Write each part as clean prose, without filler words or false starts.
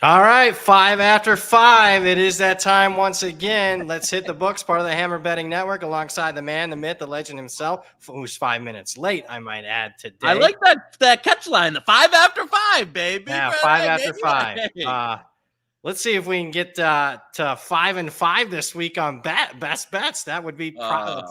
All right, 5 after 5. It is that time once again. Let's hit the books, part of the Hammer Betting Network, alongside the man, the myth, the legend himself, who's 5 minutes late, I might add, today. I like that catch line, the 5 after 5, baby. Yeah, 5 after 5. Let's see if we can get to 5 and 5 this week on best bets. That would be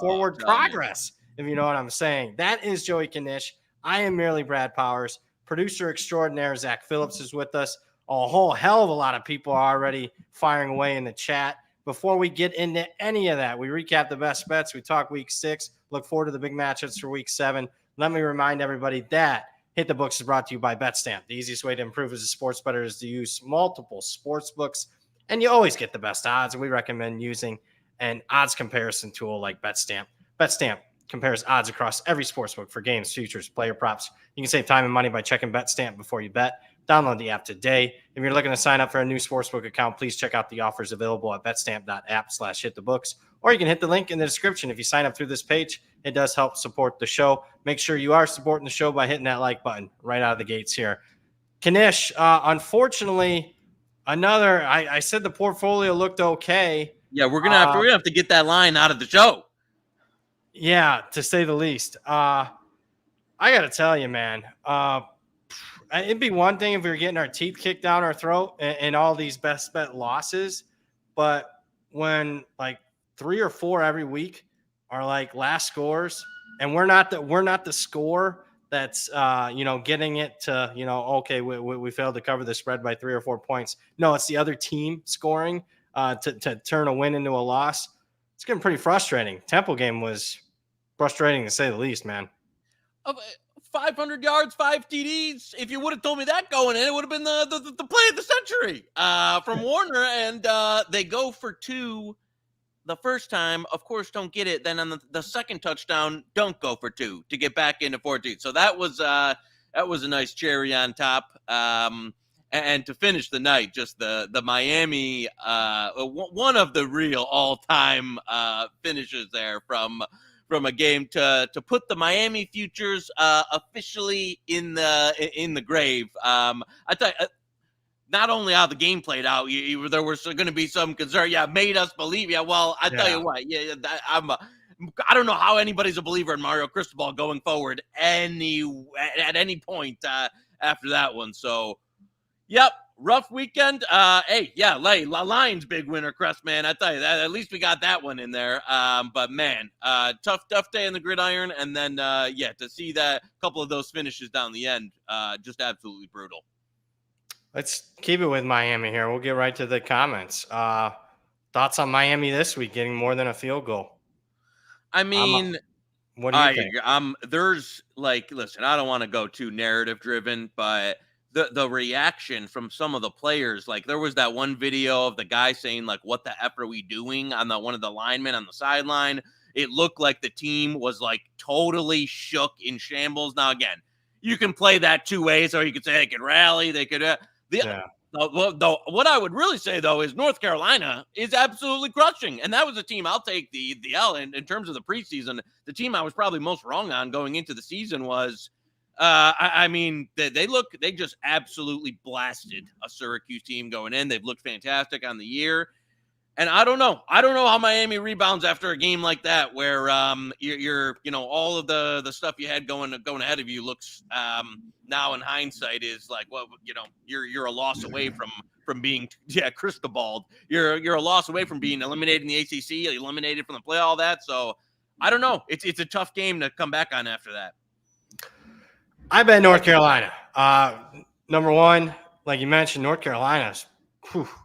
forward progress, if you know what I'm saying. That is Joey Knish. I am merely Brad Powers. Producer extraordinaire Zach Phillips is with us. A whole hell of a lot of people are already firing away in the chat. Before we get into any of that, we recap the best bets. We talk week 6. Look forward to the big matchups for week 7. Let me remind everybody that Hit the Books is brought to you by BetStamp. The easiest way to improve as a sports bettor is to use multiple sports books, and you always get the best odds. And we recommend using an odds comparison tool like BetStamp. BetStamp compares odds across every sports book for games, futures, player props. You can save time and money by checking BetStamp before you bet. Download the app today. If you're looking to sign up for a new sportsbook account, please check out the offers available at betstamp.app/hitthebooks, or you can hit the link in the description. If you sign up through this page, it does help support the show. Make sure you are supporting the show by hitting that like button right out of the gates here. Knish, unfortunately, I said the portfolio looked okay. Yeah, we're gonna have to get that line out of the show. Yeah, to say the least. I gotta tell you, man. It'd be one thing if we were getting our teeth kicked down our throat and all these best bet losses, but when like 3 or 4 every week are like last scores, and we're not the score that's getting it to okay, we failed to cover the spread by 3 or 4 points. No, it's the other team scoring to turn a win into a loss. It's getting pretty frustrating. Temple game was frustrating to say the least, man. 500 yards, 5 TDs. If you would have told me that going in, it would have been the play of the century from Warner. And they go for 2 the first time. Of course, don't get it. Then on the second touchdown, don't go for 2 to get back into 14. So that was a nice cherry on top. And to finish the night, just the Miami, one of the real all-time finishes there from a game to put the Miami futures officially in the grave. I tell you, not only how the game played out, there was going to be some concern. Yeah, made us believe. Yeah, well, I tell you what. Yeah, I don't know how anybody's a believer in Mario Cristobal going forward at any point after that one. So, yep. Rough weekend. Lions big winner, Crest, man. I tell you that. At least we got that one in there. But man, tough day in the gridiron, and then to see that couple of those finishes down the end, just absolutely brutal. Let's keep it with Miami here. We'll get right to the comments. Thoughts on Miami this week getting more than a field goal? I mean, what do you think? Listen, I don't want to go too narrative driven, but the reaction from some of the players, like there was that one video of the guy saying like, what the F are we doing on one of the linemen on the sideline. It looked like the team was like totally shook, in shambles. Now, again, you can play that 2 ways, or you could say they could rally. They could, what I would really say though is North Carolina is absolutely crushing. And that was a team I'll take the L in terms of the preseason. The team I was probably most wrong on going into the season was, they just absolutely blasted a Syracuse team going in. They've looked fantastic on the year. And I don't know how Miami rebounds after a game like that, where you're all of the stuff you had going ahead of you looks now in hindsight is like, well, you're a loss away from being Cristobal. You're a loss away from being eliminated in the ACC, eliminated from the play, all that. So I don't know. It's a tough game to come back on after that. I bet North Carolina. Number one, like you mentioned, North Carolina's.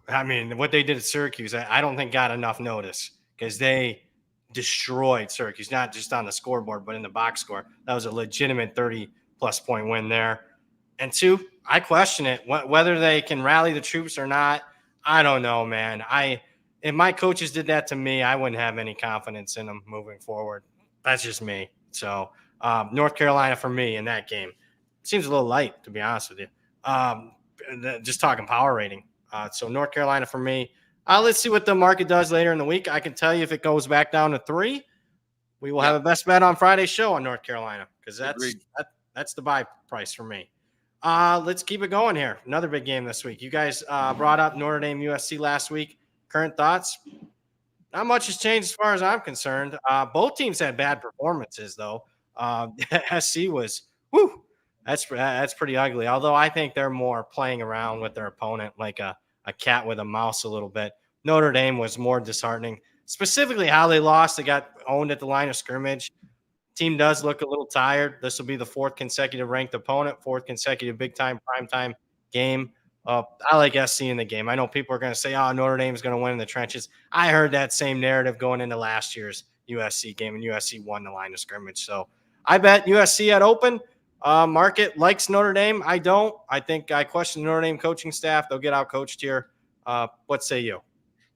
I mean, what they did at Syracuse, I don't think got enough notice because they destroyed Syracuse, not just on the scoreboard, but in the box score. That was a legitimate 30-plus point win there. And 2, I question it, whether they can rally the troops or not. I don't know, man. If my coaches did that to me, I wouldn't have any confidence in them moving forward. That's just me. So North Carolina for me in that game. Seems a little light, to be honest with you. Just talking power rating. So North Carolina for me. Let's see what the market does later in the week. I can tell you if it goes back down to 3, we will have a best bet on Friday's show on North Carolina because that's the buy price for me. Let's keep it going here. Another big game this week. You guys brought up Notre Dame USC last week. Current thoughts? Not much has changed as far as I'm concerned. Both teams had bad performances, though. SC was, that's pretty ugly. Although I think they're more playing around with their opponent like a cat with a mouse a little bit. Notre Dame was more disheartening. Specifically how they lost. They got owned at the line of scrimmage. Team does look a little tired. This will be the fourth consecutive ranked opponent, fourth consecutive big-time primetime game. I like SC in the game. I know people are going to say, oh, Notre Dame is going to win in the trenches. I heard that same narrative going into last year's USC game, and USC won the line of scrimmage. So I bet USC at open. Market likes Notre Dame. I don't. I think I question the Notre Dame coaching staff. They'll get out coached here. What say you?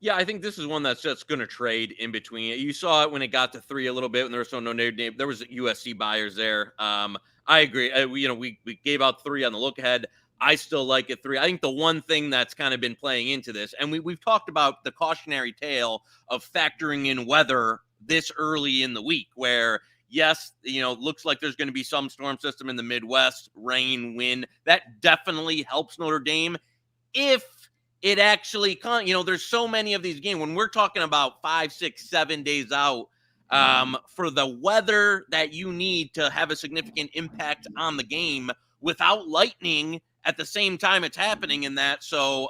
Yeah, I think this is one that's just going to trade in between. You saw it when it got to 3 a little bit when there was no Notre Dame. There was USC buyers there. I agree. We gave out 3 on the look ahead. I still like it 3. I think the one thing that's kind of been playing into this, and we've talked about the cautionary tale of factoring in weather this early in the week, where yes, looks like there's going to be some storm system in the Midwest, rain, wind. That definitely helps Notre Dame if it actually, there's so many of these games when we're talking about 5, 6, 7 days out for the weather that you need to have a significant impact on the game without lightning at the same time it's happening in that. So,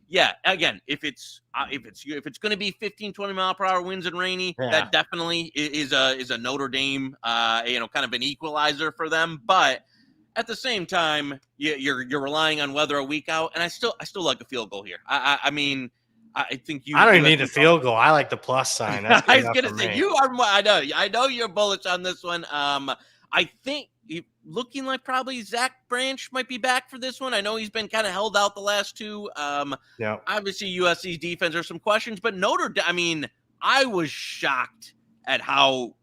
yeah, again, if it's going to be 15, 20 mile per hour winds and rainy, that definitely is a Notre Dame, kind of an equalizer for them. But at the same time, you're relying on weather a week out, and I still like a field goal here. I mean, I think you. I don't even need a field goal. I like the plus sign. That's I was gonna say you are. I know you're bullish on this one. I think looking like probably Zach Branch might be back for this one. I know he's been kind of held out the last 2. Yeah. Obviously, USC's defense are some questions, but Notre Dame. I mean, I was shocked at how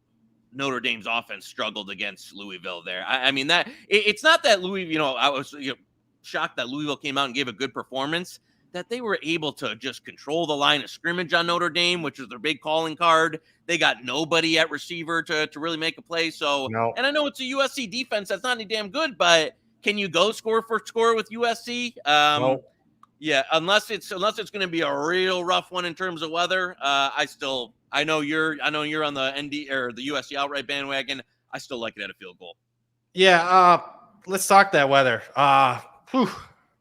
Notre Dame's offense struggled against Louisville there. I mean, that it's not that Louisville, I was shocked that Louisville came out and gave a good performance, that they were able to just control the line of scrimmage on Notre Dame, which was their big calling card. They got nobody at receiver to really make a play. So, no. And I know it's a USC defense that's not any damn good, but can you go score for score with USC? No. Yeah, unless it's going to be a real rough one in terms of weather. I know you're on the ND or the USC outright bandwagon. I still like it at a field goal. Yeah, let's talk that weather.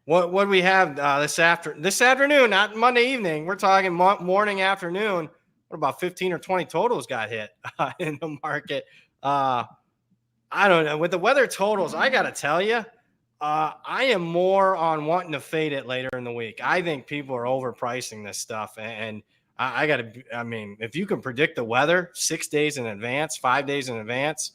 What do we have this afternoon, not Monday evening. We're talking morning, afternoon. What about 15 or 20 totals got hit in the market? I don't know. With the weather totals, I got to tell you, I am more on wanting to fade it later in the week. I think people are overpricing this stuff, and I mean, if you can predict the weather 6 days in advance, 5 days in advance,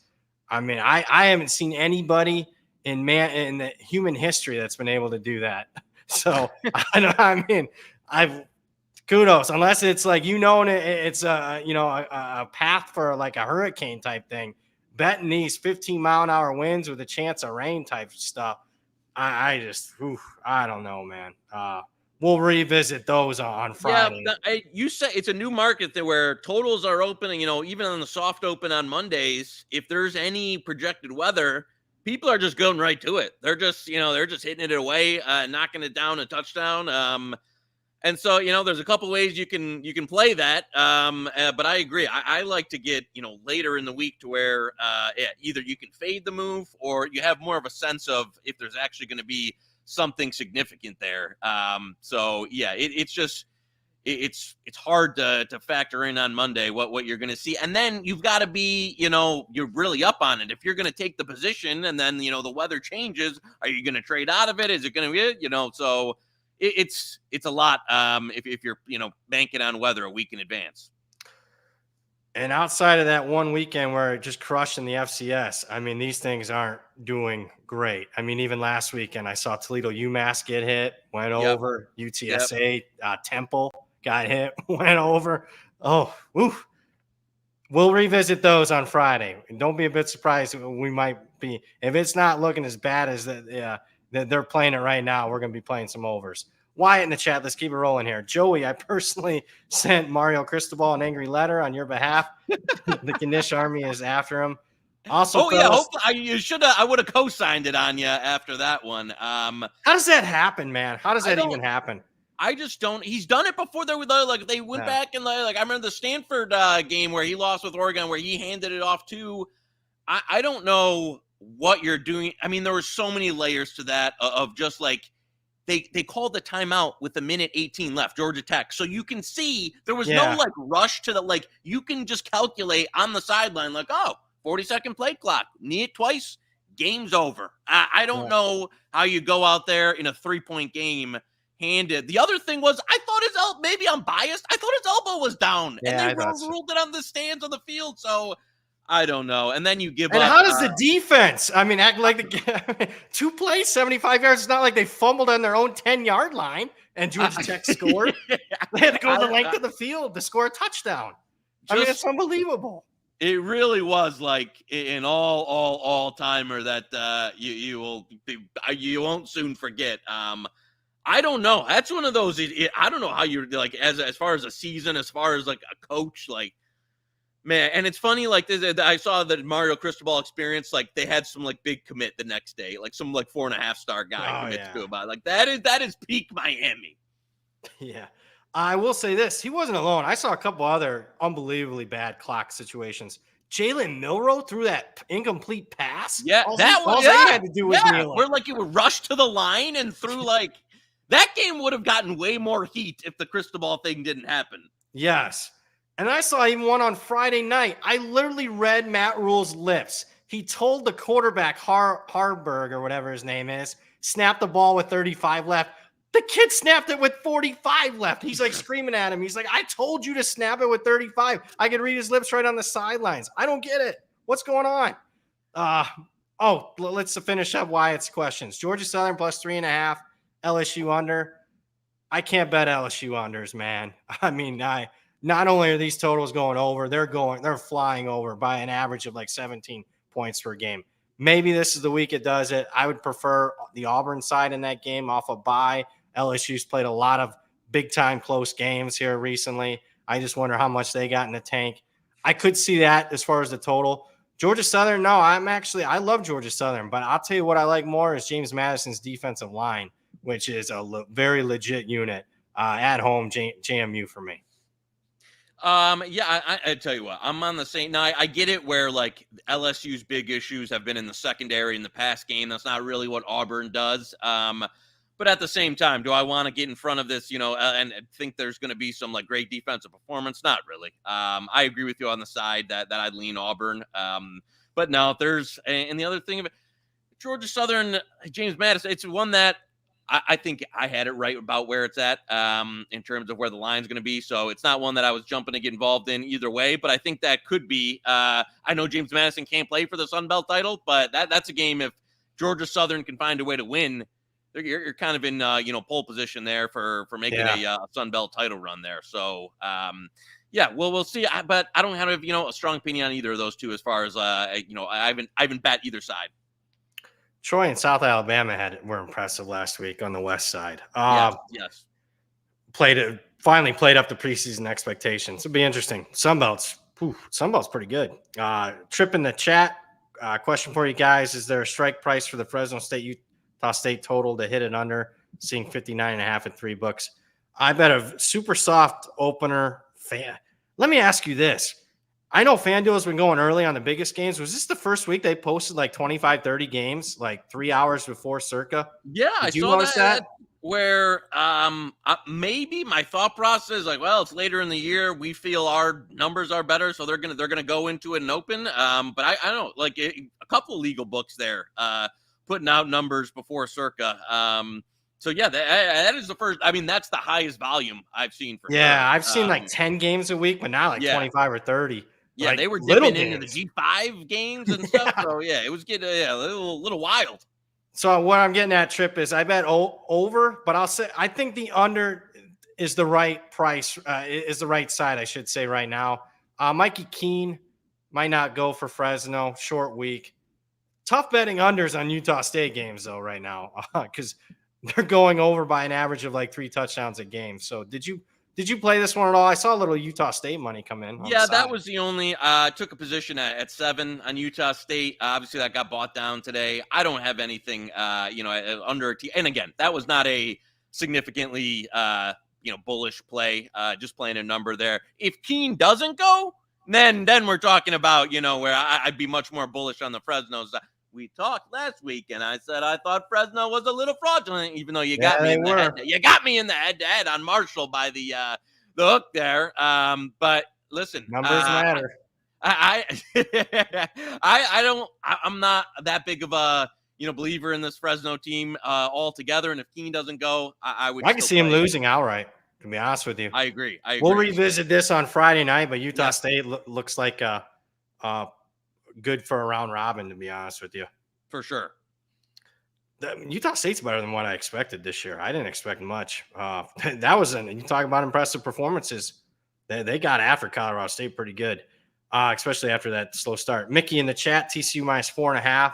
I mean, I haven't seen anybody in the human history that's been able to do that. So I've kudos, unless it's like, it's a path for like a hurricane type thing. Betting these 15-mile-an-hour winds with a chance of rain type stuff, I don't know, man. We'll revisit those on Friday. Yeah, you say it's a new market there where totals are opening, even on the soft open on Mondays. If there's any projected weather, people are just going right to it. They're just, hitting it away, knocking it down a touchdown. And so, there's a couple ways you can play that. But I agree. I like to get, later in the week to where either you can fade the move or you have more of a sense of if there's actually going to be something significant there. So yeah, it's hard to factor in on Monday what you're going to see. And then you've got to be, you're really up on it. If you're going to take the position and then, the weather changes, are you going to trade out of it? Is it going to be, so it's a lot if you're, banking on weather a week in advance. And outside of that one weekend where it just crushed in the FCS, I mean, these things aren't doing great. I mean, even last weekend, I saw Toledo UMass get hit, went over. UTSA, Temple got hit, went over. Oh, oof. We'll revisit those on Friday. And don't be a bit surprised. We might be, if it's not looking as bad as that they're playing it right now, we're going to be playing some overs. Wyatt in the chat, let's keep it rolling here. Joey, I personally sent Mario Cristobal an angry letter on your behalf. The Knish army is after him. Also, yeah, fellas, hopefully I would have co-signed it on you after that one. how does that happen, man? How does that even happen? I just don't. He's done it before. They went back and I remember the Stanford game where he lost with Oregon, where he handed it off to. I don't know what you're doing. I mean, there were so many layers to that of just like they called the timeout with a minute 18 left, Georgia Tech. So you can see there was no like rush to the like. You can just calculate on the sideline like, 40-second play clock, knee it twice, game's over. I don't know how you go out there in a 3-point game. Handed. The other thing was, I thought his elbow, maybe I'm biased, I thought his elbow was down. And they ruled it on the stands on the field. So I don't know. And then you give up. And how does the defense, act like the 2 plays, 75 yards? It's not like they fumbled on their own 10-yard line and Georgia Tech scored. They had to go the length of the field to score a touchdown. It's unbelievable. It really was like an all-timer that you won't soon forget. I don't know. That's one of those. I don't know how you're like as far as a season, as far as like a coach, like man. And it's funny, like this. I saw that Mario Cristobal experience. Like they had some like big commit the next day, like some like 4.5-star guy commits to about like that is peak Miami. Yeah, I will say this: he wasn't alone. I saw a couple other unbelievably bad clock situations. Jalen Milroe threw that incomplete pass. Yeah, all he had to do was kneel. Where like he would rush to the line and threw like. That game would have gotten way more heat if the Cristobal thing didn't happen. Yes. And I saw even one on Friday night. I literally read Matt Rule's lips. He told the quarterback, Harburg or whatever his name is, snap the ball with 35 left. The kid snapped it with 45 left. He's like screaming at him. He's like, I told you to snap it with 35. I could read his lips right on the sidelines. I don't get it. What's going on? Let's finish up Wyatt's questions. Georgia Southern plus 3.5. LSU under. I can't bet LSU unders, man. Not only are these totals going over, they're flying over by an average of like 17 points per game. Maybe this is the week it does it. I would prefer the Auburn side in that game off a bye. LSU's played a lot of big time close games here recently. I just wonder how much they got in the tank. I could see that as far as the total. Georgia Southern, no, I love Georgia Southern, but I'll tell you what I like more is James Madison's defensive line, which is a very legit unit at home. JMU for me. I tell you what, I'm on the same. Now I get it where like LSU's big issues have been in the secondary in the pass game. That's not really what Auburn does. But at the same time, do I want to get in front of this, and think there's going to be some like great defensive performance? Not really. I agree with you on the side that I'd lean Auburn. But no, and the other thing of it, Georgia Southern, James Madison, it's one that I think I had it right about where it's at in terms of where the line's going to be. So it's not one that I was jumping to get involved in either way. But I think that could be. I know James Madison can't play for the Sun Belt title, but that's a game if Georgia Southern can find a way to win. You're kind of in pole position there for making a Sun Belt title run there. So we'll see. But I don't have a strong opinion on either of those two as far as I haven't bet either side. Troy and South Alabama were impressive last week on the west side. Yes. Finally played up to preseason expectations. It'll be interesting. Sunbelt's pretty good. Trip in the chat. Question for you guys: is there a strike price for the Fresno State Utah State total to hit it under? Seeing 59.5 at $3. I bet a super soft opener. Let me ask you this. I know FanDuel has been going early on the biggest games. Was this the first week they posted like 25, 30 games, like 3 hours before Circa? Yeah, I saw that. Where maybe my thought process is like, well, it's later in the year. We feel our numbers are better, so they're gonna go into it and open. But I don't know, like a couple of legal books there putting out numbers before Circa. So yeah, that is the first. I mean, that's the highest volume I've seen for. Yeah, sure. I've seen like 10 games a week, but now like 25 or 30. Yeah, like they were dipping into the G5 games and stuff. So yeah, it was getting a little wild. So what I'm getting at, Trip, is I bet over, but I think the under is the right price, is the right side, I should say, right now. Mikey Keene might not go for Fresno, short week. Tough betting unders on Utah State games, though, right now, because they're going over by an average of like 3 touchdowns a game. So did you Did you play this one at all? I saw a little Utah State money come in. Yeah, that was the only. Took a position at 7 on Utah State. Obviously, that got bought down today. I don't have anything, under a T. And again, that was not a significantly, bullish play. Just playing a number there. If Keene doesn't go, then we're talking about, where I'd be much more bullish on the Fresno side. We talked last week, and I said I thought Fresno was a little fraudulent, even though you got me in the head. You got me in the head-to-head on Marshall by the hook there. But listen, numbers matter. I'm not that big of a believer in this Fresno team altogether. And if Keene doesn't go, I can see him losing outright. To be honest with you, I agree. We'll revisit this on Friday night, but Utah State looks like good for a round robin, to be honest with you. For sure. Utah State's better than what I expected this year. I didn't expect much. That was you talk about impressive performances. They got after Colorado State pretty good, especially after that slow start. Mickey in the chat, TCU minus 4.5.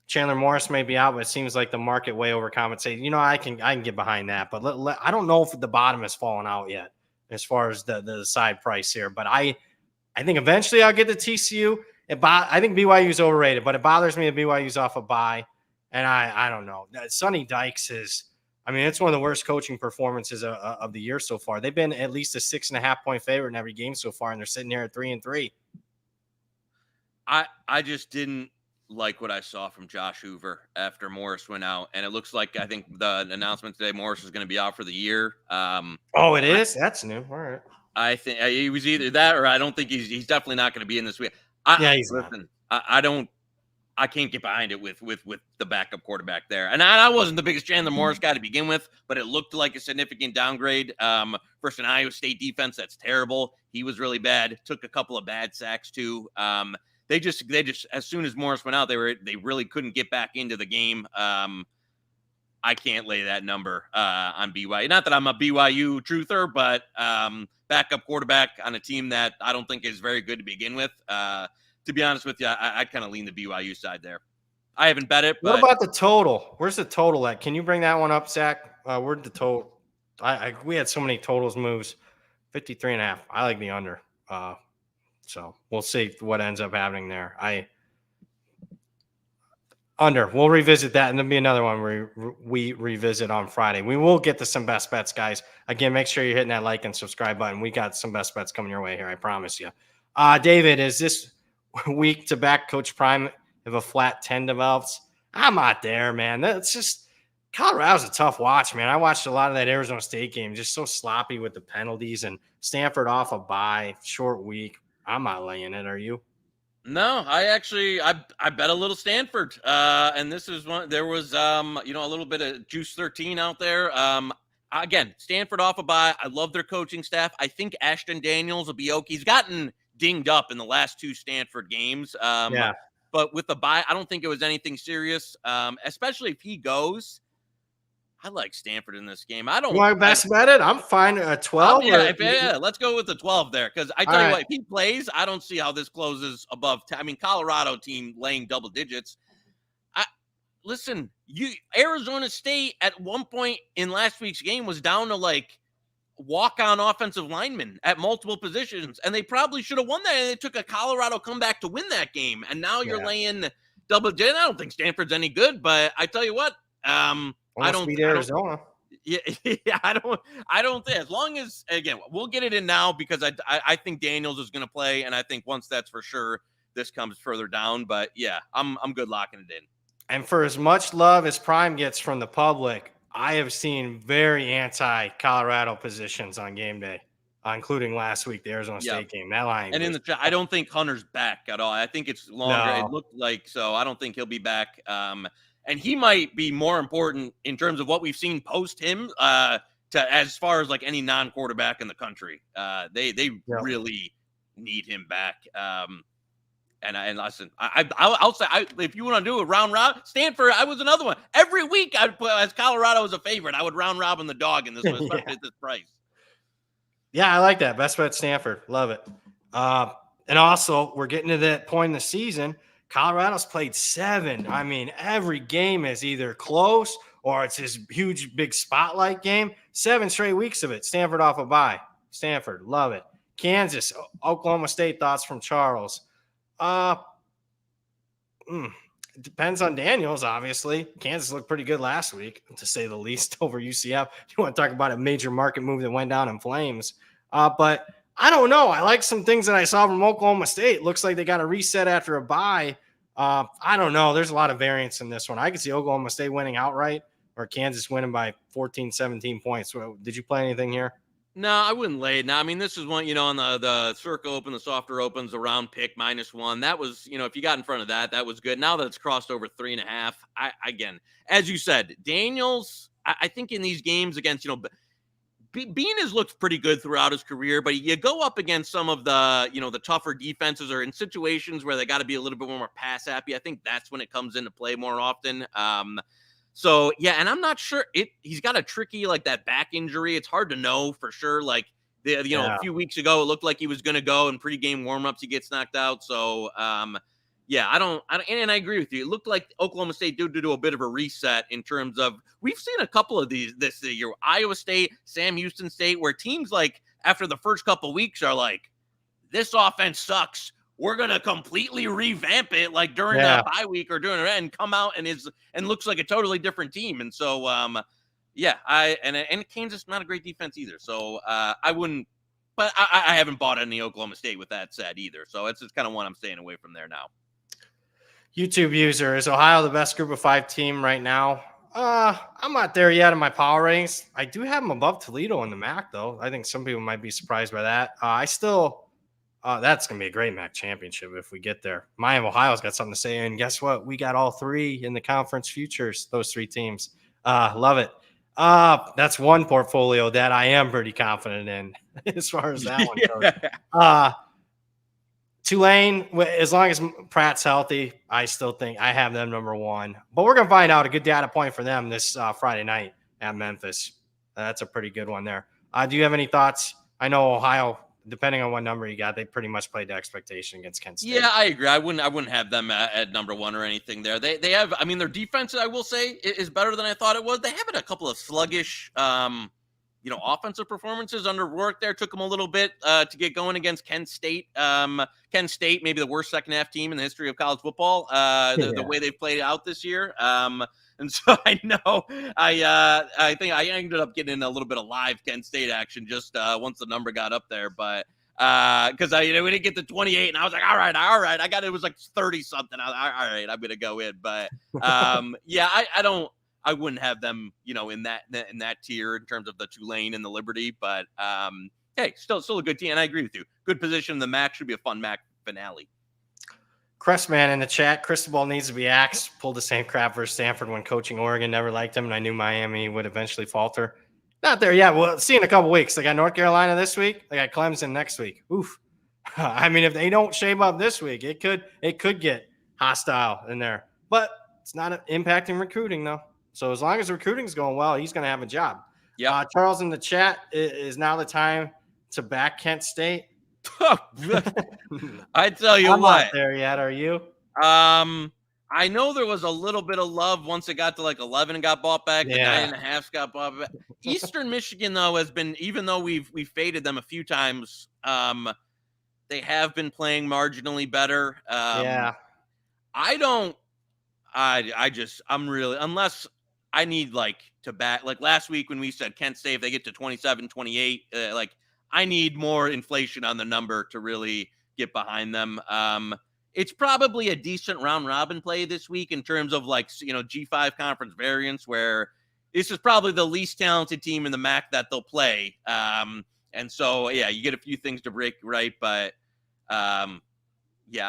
Chandler Morris may be out, but it seems like the market way overcompensated. I can get behind that, but I don't know if the bottom has fallen out yet as far as the side price here. But I think eventually I'll get the TCU. I think BYU is overrated, but it bothers me that BYU's off a bye. And I don't know. Sonny Dykes it's one of the worst coaching performances of the year so far. They've been at least a 6.5 point favorite in every game so far, and they're sitting here at 3-3. I just didn't like what I saw from Josh Hoover after Morris went out. And it looks like, I think the announcement today, Morris is going to be out for the year. It is? That's new. All right. I think he was either that or I don't think he's definitely not going to be in this week. I can't get behind it with the backup quarterback there. And I wasn't the biggest Chandler Morris guy to begin with, but it looked like a significant downgrade versus an Iowa State defense that's terrible. He was really bad. Took a couple of bad sacks too. They just as soon as Morris went out, they really couldn't get back into the game. I can't lay that number on BYU. Not that I'm a BYU truther, but backup quarterback on a team that I don't think is very good to begin with. To be honest with you, I kind of lean the BYU side there. I haven't bet it. But what about the total? Where's the total at? Can you bring that one up, Zach? Where'd the total? We had so many totals moves. 53.5. I like the under. So we'll see what ends up happening there. Under. We'll revisit that, and there'll be another one we revisit on Friday. We will get to some best bets, guys. Again, make sure you're hitting that like and subscribe button. We got some best bets coming your way here, I promise you. David, is this week to back Coach Prime if a flat 10 develops? I'm not there, man. That's just Colorado's a tough watch, man. I watched a lot of that Arizona State game, just so sloppy with the penalties, and Stanford off a bye, short week. I'm not laying it. Are you? No, I bet a little Stanford. And this is one, there was, a little bit of juice 13 out there. Again, Stanford off a bye. I love their coaching staff. I think Ashton Daniels will be okay. He's gotten dinged up in the last 2 Stanford games. But with the bye, I don't think it was anything serious. Especially if he goes. I like Stanford in this game. I don't want to best bet it. I'm fine at 12. Let's go with the 12 there. Because I tell you what, if he plays, I don't see how this closes above 10. I mean, Colorado team laying double digits. Listen, Arizona State at one point in last week's game was down to like walk-on offensive linemen at multiple positions, and they probably should have won that. And they took a Colorado comeback to win that game. And now you're laying double digits. I don't think Stanford's any good, but I tell you what, I don't beat Arizona. I don't think, as long as, again, we'll get it in now because I think Daniels is going to play, and I think once that's for sure, this comes further down. But yeah, I'm good locking it in. And for as much love as Prime gets from the public, I have seen very anti-Colorado positions on game day, including last week, the Arizona State game. That line. And in the chat, I don't think Hunter's back at all. I think it's longer. No. It looked like so. I don't think he'll be back. And he might be more important in terms of what we've seen post him to as far as like any non-quarterback in the country. They really need him back. And listen, I'll say, if you want to do a round robin, Stanford, I was another one. Every week I'd put as Colorado as a favorite. I would round robin the dog in this one, especially at this price. Yeah, I like that. Best bet Stanford. Love it. And also, we're getting to that point in the season. Colorado's played 7. I mean, every game is either close or it's his huge, big spotlight game. 7 straight weeks of it. Stanford off a bye. Stanford, love it. Kansas, Oklahoma State, thoughts from Charles. It depends on Daniels, obviously. Kansas looked pretty good last week, to say the least, over UCF. You want to talk about a major market move that went down in flames. But I don't know. I like some things that I saw from Oklahoma State. Looks like they got a reset after a bye. I don't know. There's a lot of variance in this one. I could see Oklahoma State winning outright or Kansas winning by 14, 17 points. Did you play anything here? No, I wouldn't lay it. Now, I mean, this is one, on the circle open, the softer opens, the round pick -1. That was, if you got in front of that, that was good. Now that it's crossed over 3.5, again, as you said, Daniels, I think in these games against, Bean has looked pretty good throughout his career, but you go up against some of the, the tougher defenses or in situations where they got to be a little bit more pass happy. I think that's when it comes into play more often. So, yeah, and I'm not sure he's got a tricky, that back injury. It's hard to know for sure. A few weeks ago, it looked like he was going to go in pregame warmups. He gets knocked out. So, I don't, and I agree with you. It looked like Oklahoma State did do a bit of a reset in terms of, we've seen a couple of these this year, Iowa State, Sam Houston State, where teams after the first couple of weeks are like, this offense sucks. We're going to completely revamp it during the bye week or during it and come out and looks like a totally different team. And so, and Kansas, not a great defense either. So I wouldn't, but I haven't bought any Oklahoma State with that said either. So it's just kind of one I'm staying away from there now. YouTube user, is Ohio the best group of 5 team right now? I'm not there yet in my power ratings. I do have them above Toledo in the MAC, though. I think some people might be surprised by that. That's going to be a great MAC championship if we get there. Miami, Ohio's got something to say. And guess what? We got all 3 in the conference futures, those 3 teams. Love it. That's one portfolio that I am pretty confident in as far as that one goes. Tulane, as long as Pratt's healthy, I still think I have them number 1. But we're going to find out a good data point for them this Friday night at Memphis. That's a pretty good one there. Do you have any thoughts? I know Ohio, depending on what number you got, they pretty much played to expectation against Kent State. Yeah, I agree. I wouldn't have them at number 1 or anything there. They have, I mean, their defense, I will say, is better than I thought it was. They have a couple of sluggish, offensive performances under work there. Took them a little bit to get going against Kent State. Kent State, maybe the worst second half team in the history of college football. The way they've played out this year. And so I know I think I ended up getting in a little bit of live Kent State action just once the number got up there, but because we didn't get to 28, and I was like, all right, I got it was 30 something. All right, I'm gonna go in, but I wouldn't have them, in that tier in terms of the Tulane and the Liberty, but hey, still a good team, and I agree with you. Good position in the MAC, should be a fun MAC finale. Crestman in the chat, Cristobal needs to be axed. Pulled the same crap versus Stanford when coaching Oregon. Never liked him, and I knew Miami would eventually falter. Not there yet. We'll see in a couple weeks. They got North Carolina this week. They got Clemson next week. Oof. I mean, if they don't shape up this week, it could get hostile in there. But it's not impacting recruiting, though. So as long as recruiting's going well, he's going to have a job. Yeah. Charles in the chat, is now the time to back Kent State. I tell you I'm what. not there yet. Are you? I know there was a little bit of love once it got to 11 and got bought back. Yeah. The 9.5 got bought back. Eastern Michigan, though, has been, even though we've faded them a few times, they have been playing marginally better. I'm really, unless I need to back, last week when we said Kent State, if they get to 27, 28, I need more inflation on the number to really get behind them. It's probably a decent round robin play this week in terms of G5 conference variance, where this is probably the least talented team in the MAC that they'll play. And so, yeah, you get a few things to break right. But I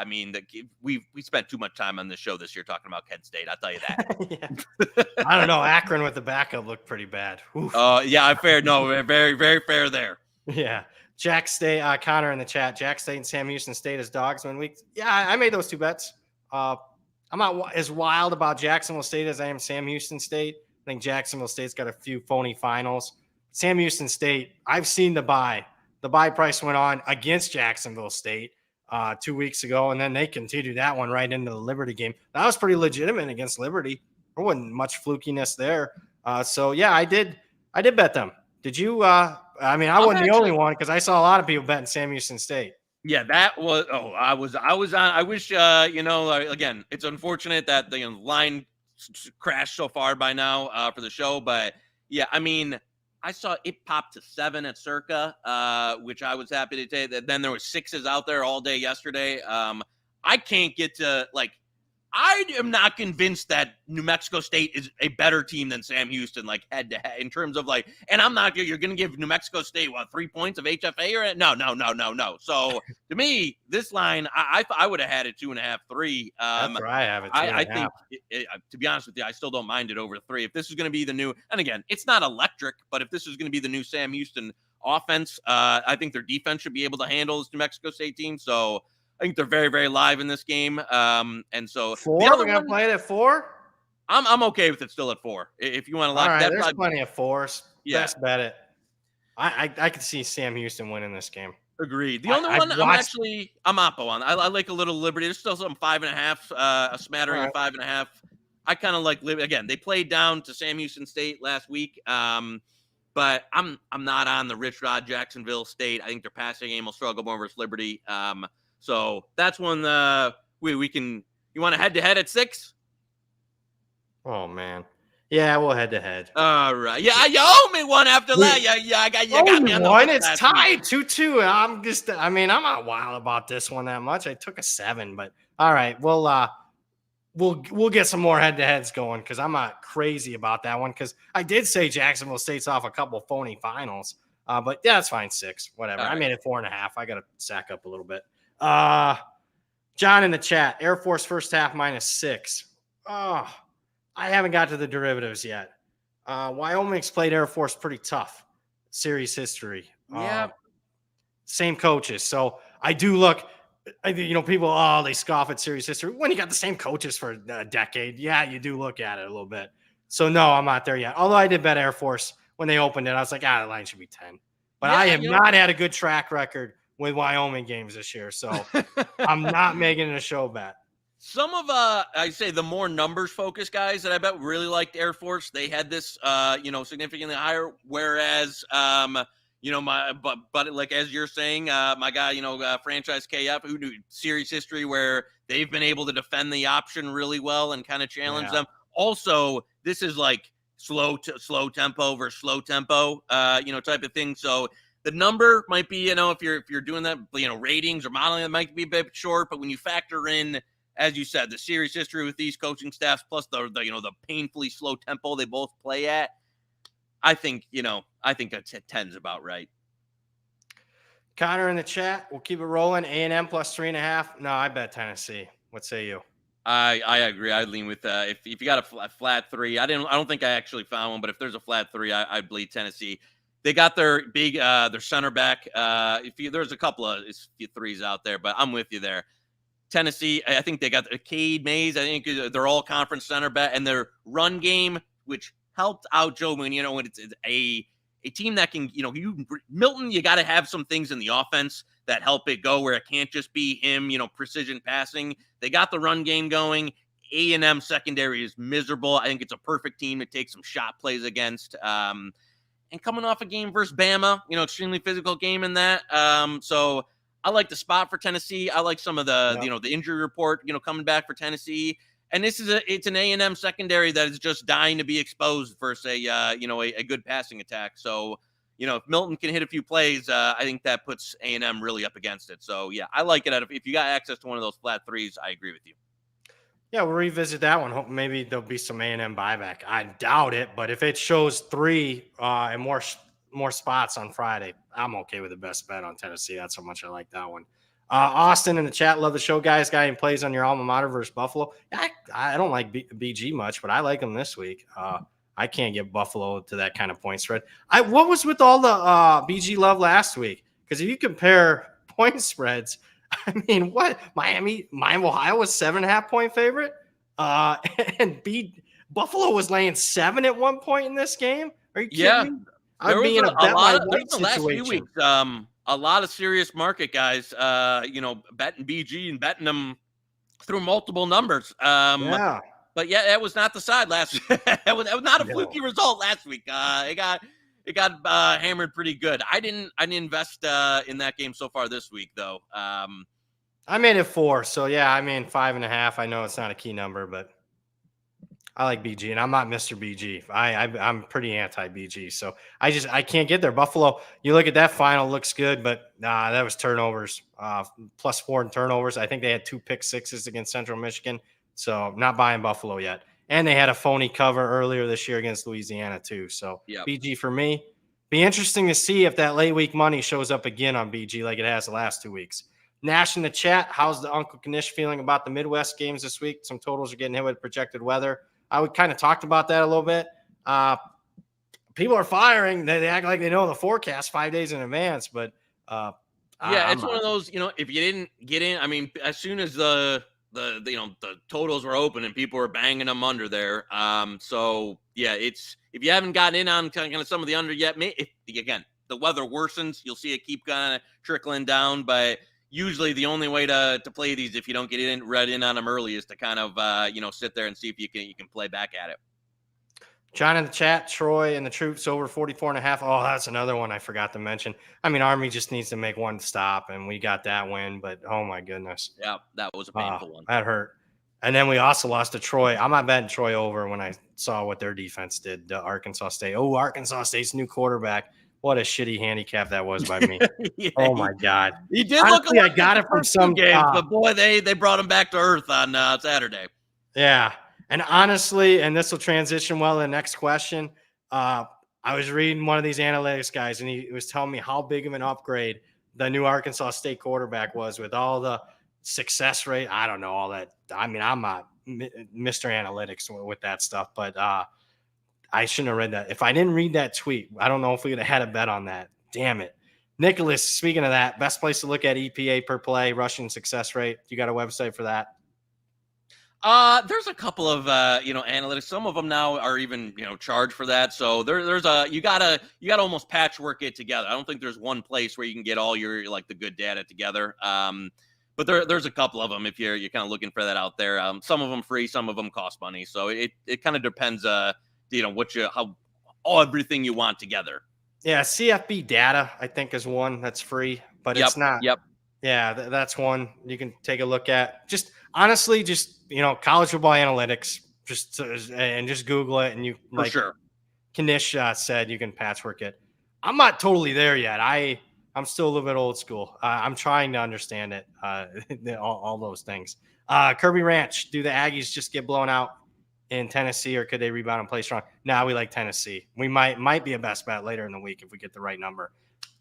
mean, we spent too much time on this show this year talking about Kent State. I'll tell you that. I don't know. Akron with the backup looked pretty bad. Fair. No, very, very fair there. Yeah. Jack State, Connor in the chat. Jack State and Sam Houston State as dogs 1 week. Yeah, I made those 2 bets. I'm not as wild about Jacksonville State as I am Sam Houston State. I think Jacksonville State's got a few phony finals. Sam Houston State, I've seen the buy. The buy price went on against Jacksonville State 2 weeks ago, and then they continued that one right into the Liberty game. That was pretty legitimate against Liberty. There wasn't much flukiness there. So yeah, I did bet them. Did you? I mean, I wasn't the only one because I saw a lot of people betting Sam Houston State. Yeah, that was. Oh, I was on. I wish. Again, it's unfortunate that the line crashed so far by now for the show, but yeah, I mean, I saw it pop to 7 at Circa, which I was happy to take. Then there was 6s out there all day yesterday. I can't get to like. I am not convinced that New Mexico State is a better team than Sam Houston, like head to head in terms of like, and I'm not, you're going to give New Mexico State, 3 points of HFA or no. So to me, this line, I would have had it 2.5, 3. That's where I have it. I think, to be honest with you, I still don't mind it over 3. If this is going to be the new, and again, it's not electric, but if this is going to be the new Sam Houston offense, I think their defense should be able to handle this New Mexico State team. So I think they're very, very live in this game. And so 4, we're going to play it at 4? I'm okay with it still at 4. If you want to lock that. Right, there's plenty of 4s. Yeah. Best bet it. I could see Sam Houston winning this game. Agreed. The only one I'm oppo on. I like a little liberty. There's still some 5.5, a smattering of 5.5. I kind of like again. They played down to Sam Houston State last week, but I'm not on the Rich Rod Jacksonville State. I think their passing game will struggle more versus Liberty. So that's one we can. You want to head to head at 6? Oh man, yeah, we'll head to head. All right, yeah, you owe me one after that. Yeah, I got me on one. It's tied 2-2. I'm not wild about this one that much. I took a 7, but all right, we'll get some more head to heads going because I'm not crazy about that one because I did say Jacksonville State's off a couple phony finals. But yeah, it's fine. 6, whatever. I made it 4.5. I got to sack up a little bit. John in the chat, Air Force first half -6. Oh, I haven't got to the derivatives yet. Wyoming's played Air Force pretty tough. Series history. Yeah. Same coaches. So I do look, people, they scoff at series history. When you got the same coaches for a decade, yeah, you do look at it a little bit. So no, I'm not there yet. Although I did bet Air Force when they opened it. I was like, the line should be 10. But I have not had a good track record with Wyoming games this year, so I'm not making it a show bet. Some of I say the more numbers focused guys that I bet really liked Air Force. They had this significantly higher. Whereas but like as you're saying, my guy, franchise KF who knew series history where they've been able to defend the option really well and kind of challenge them. Also, this is like slow tempo versus slow tempo, type of thing. So the number might be, if you're doing that, ratings or modeling, it might be a bit short. But when you factor in, as you said, the series history with these coaching staffs, plus the painfully slow tempo they both play at, I think a 10 is about right. Connor in the chat, we'll keep it rolling. A&M plus 3.5. No, I bet Tennessee. What say you? I agree. I'd lean with if you got a flat 3. I don't think I actually found one, but if there's a flat 3, I'd bleed Tennessee. They got their big their center back. There's a couple of 3s out there, but I'm with you there. Tennessee, I think they got Cade Mays. I think they're all conference center back, and their run game, which helped out Joe when when it's a team that can Milton. You got to have some things in the offense that help it go where it can't just be him. Precision passing. They got the run game going. A&M secondary is miserable. I think it's a perfect team to take some shot plays against. And coming off a game versus Bama, extremely physical game in that. So I like the spot for Tennessee. I like some of the, the injury report, coming back for Tennessee. And it's an A&M secondary that is just dying to be exposed versus a good passing attack. So, if Milton can hit a few plays, I think that puts A&M really up against it. So yeah, I like it. If you got access to one of those flat 3s, I agree with you. Yeah, we'll revisit that one. Hope maybe there'll be some A&M buyback. I doubt it, but if it shows 3 and more spots on Friday, I'm okay with the best bet on Tennessee. That's how much I like that one. Austin in the chat, love the show, guys. Guy who plays on your alma mater versus Buffalo. I don't like BG much, but I like him this week. I can't get Buffalo to that kind of point spread. What was with all the BG love last week? Because if you compare point spreads, I mean, what Miami, Ohio was 7.5 point favorite, and Buffalo was laying 7 at one point in this game. Are you kidding me? I'm being a bet my life situation. Last few weeks, a lot of serious market guys, betting BG and betting them through multiple numbers. But But yeah, that was not the side last week. That was not a fluky result last week. It got hammered pretty good. I didn't invest in that game so far this week though. I made it 4, so yeah, I mean 5.5. I know it's not a key number, but I like BG, and I'm not Mr. BG. I'm pretty anti BG, so I can't get there. Buffalo, you look at that final, looks good, but that was turnovers, +4 in turnovers. I think they had 2 pick sixes against Central Michigan, so not buying Buffalo yet. And they had a phony cover earlier this year against Louisiana too. So BG for me. Be interesting to see if that late week money shows up again on BG like it has the last 2 weeks. Nash in the chat, how's the Uncle Knish feeling about the Midwest games this week? Some totals are getting hit with projected weather. I would kind of talked about that a little bit. People are firing. They act like they know the forecast 5 days in advance, but it's one of those, if you didn't get in, I mean, as soon as the totals were open and people were banging them under there. So yeah, it's, if you haven't gotten in on kind of some of the under yet, again, the weather worsens, you'll see it keep kind of trickling down, but usually the only way to play these, if you don't get read in on them early, is to kind of sit there and see if you can play back at it. John in the chat, Troy and the troops over 44.5. Oh, that's another one I forgot to mention. I mean, Army just needs to make one stop, and we got that win, but oh my goodness. Yeah, that was a painful one. That hurt. And then we also lost to Troy. I'm not betting Troy over when I saw what their defense did to Arkansas State. Oh, Arkansas State's new quarterback. What a shitty handicap that was by me. Oh my God. He did Honestly, look. I got it from some games, but boy, they brought him back to earth on Saturday. Yeah. And honestly, and this will transition well to the next question. I was reading one of these analytics guys, and he was telling me how big of an upgrade the new Arkansas State quarterback was with all the success rate. I don't know all that. I mean, I'm not Mr. Analytics with that stuff, but I shouldn't have read that. If I didn't read that tweet, I don't know if we would have had a bet on that. Damn it. Nicholas, speaking of that, best place to look at EPA per play, rushing success rate. You got a website for that? There's a couple of analytics. Some of them now are even charged for that. So there's you gotta almost patchwork it together. I don't think there's one place where you can get all your the good data together. But there's a couple of them if you're kind of looking for that out there. Some of them free, some of them cost money. So it kind of depends. Everything you want together. Yeah, CFB data I think is one that's free, but it's not. Yep. Yeah, that's one you can take a look at. Just honestly, college football analytics, just Google it, and you for sure. Knish said you can patchwork it. I'm not totally there yet. I'm still a little bit old school. I'm trying to understand it. All those things. Kirby Ranch, do the Aggies just get blown out in Tennessee, or could they rebound and play strong? Nah, we like Tennessee. We might be a best bet later in the week if we get the right number.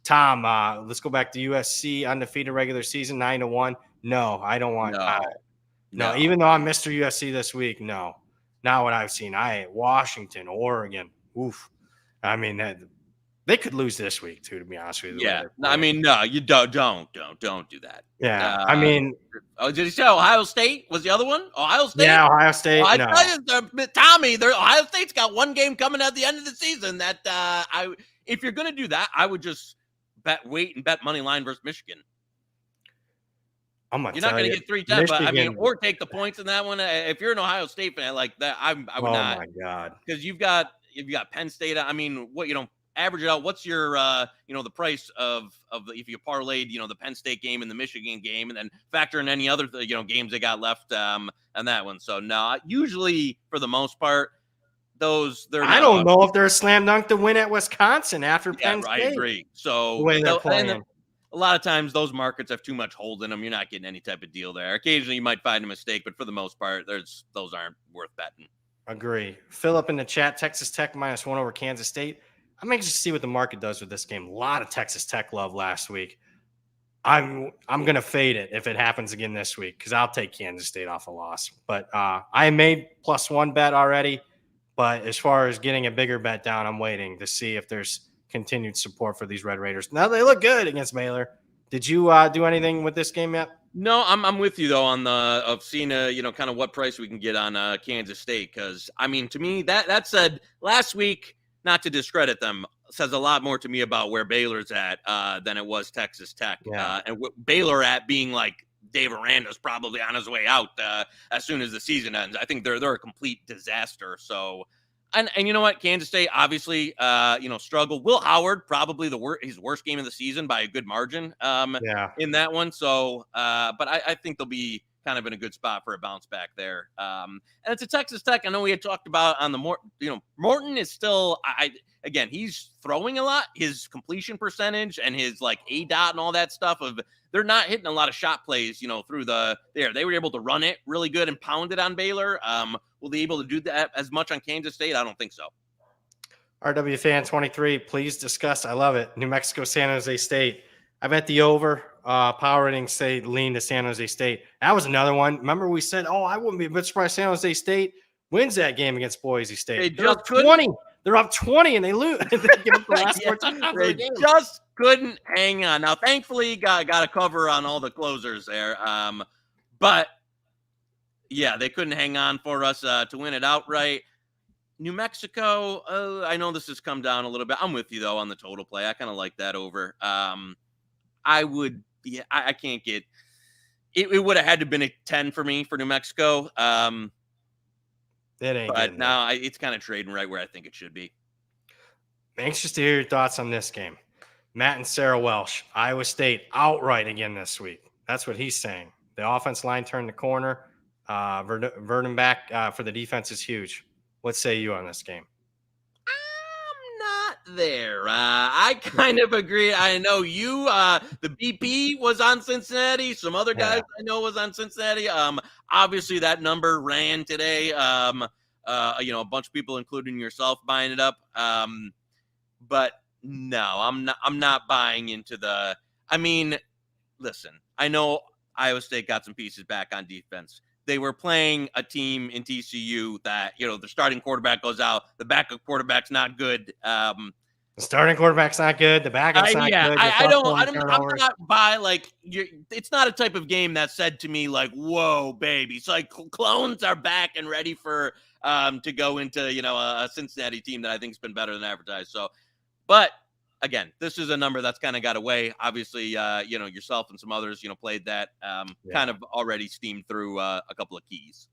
Tom, let's go back to USC undefeated regular season 9-1. No, I don't want. No, even though I'm Mr. USC this week, no, not what I've seen. Washington, Oregon. Oof. I mean, they could lose this week too. To be honest with you. Yeah. I mean, no, you don't do that. Yeah. I mean, did you say Ohio State was the other one? Ohio State. Yeah, Ohio State. I tell you, Tommy, Ohio State's got one game coming at the end of the season. That if you're going to do that, I would just wait and bet money line versus Michigan. You're not going to get 3-10, but I mean, or take the points in that one. If you're an Ohio State fan like that, I would not. Oh my God! Because you've got Penn State. I mean, average it out. What's your the price of if you parlayed the Penn State game and the Michigan game, and then factor in any other games they got left on that one. So no, usually for the most part, I don't know if they're a slam dunk to win at Wisconsin after Penn State. I agree. So the way they're playing. A lot of times those markets have too much hold in them. You're not getting any type of deal there. Occasionally you might find a mistake, but for the most part, those aren't worth betting. Agree. Philip in the chat, Texas Tech -1 over Kansas State. I'm anxious to see what the market does with this game. A lot of Texas Tech love last week. I'm going to fade it if it happens again this week because I'll take Kansas State off a loss. But I made +1 bet already. But as far as getting a bigger bet down, I'm waiting to see if there's continued support for these Red Raiders. Now they look good against Baylor. Did you do anything with this game yet? No, I'm with you though on of seeing kind of what price we can get on Kansas State, because I mean, to me that said last week, not to discredit them, says a lot more to me about where Baylor's at than it was Texas Tech. Yeah. And Baylor at being like Dave Aranda's probably on his way out as soon as the season ends. I think they're a complete disaster. So, and you know what? Kansas State obviously, struggled. Will Howard probably his worst game of the season by a good margin in that one. So, but I think they'll be kind of in a good spot for a bounce back there. And it's a Texas Tech. I know we had talked about on the Morton is still, again, he's throwing a lot. His completion percentage and his like ADOT and all that stuff they're not hitting a lot of shot plays, through they were able to run it really good and pound it on Baylor. Will they be able to do that as much on Kansas State? I don't think so. RW Fan 23, please discuss. I love it. New Mexico, San Jose State. I bet the over. Power ratings say lean to San Jose State. That was another one. Remember we said, I wouldn't be a bit surprised San Jose State wins that game against Boise State. They're up 20. They're up 20 and they lose. They give up the last 4 touchdowns. They just couldn't hang on. Now, thankfully, got a cover on all the closers there. But yeah, they couldn't hang on for us to win it outright. New Mexico, I know this has come down a little bit. I'm with you though on the total play. I kind of like that over. I can't get it would have had to have been a 10 for me for New Mexico. It ain't. But now it's kind of trading right where I think it should be. Anxious to hear your thoughts on this game. Matt and Sarah Welsh, Iowa State outright again this week. That's what he's saying. The offense line turned the corner. Verdon back for the defense is huge. What say you on this game? There. I kind of agree. I know you, the BP was on Cincinnati. Some other guys I know was on Cincinnati. Obviously that number ran today. A bunch of people, including yourself, buying it up. But no, I'm not buying into listen, I know Iowa State got some pieces back on defense. They were playing a team in TCU that, the starting quarterback goes out. The backup quarterback's not good. The starting quarterback's not good. The backup's not good. I'm not by it's not a type of game that said to me whoa, baby. It's like clones are back and ready for to go into, a Cincinnati team that I think has been better than advertised. So, but again, this is a number that's kind of got away. Obviously, yourself and some others, played that kind of already steamed through a couple of keys.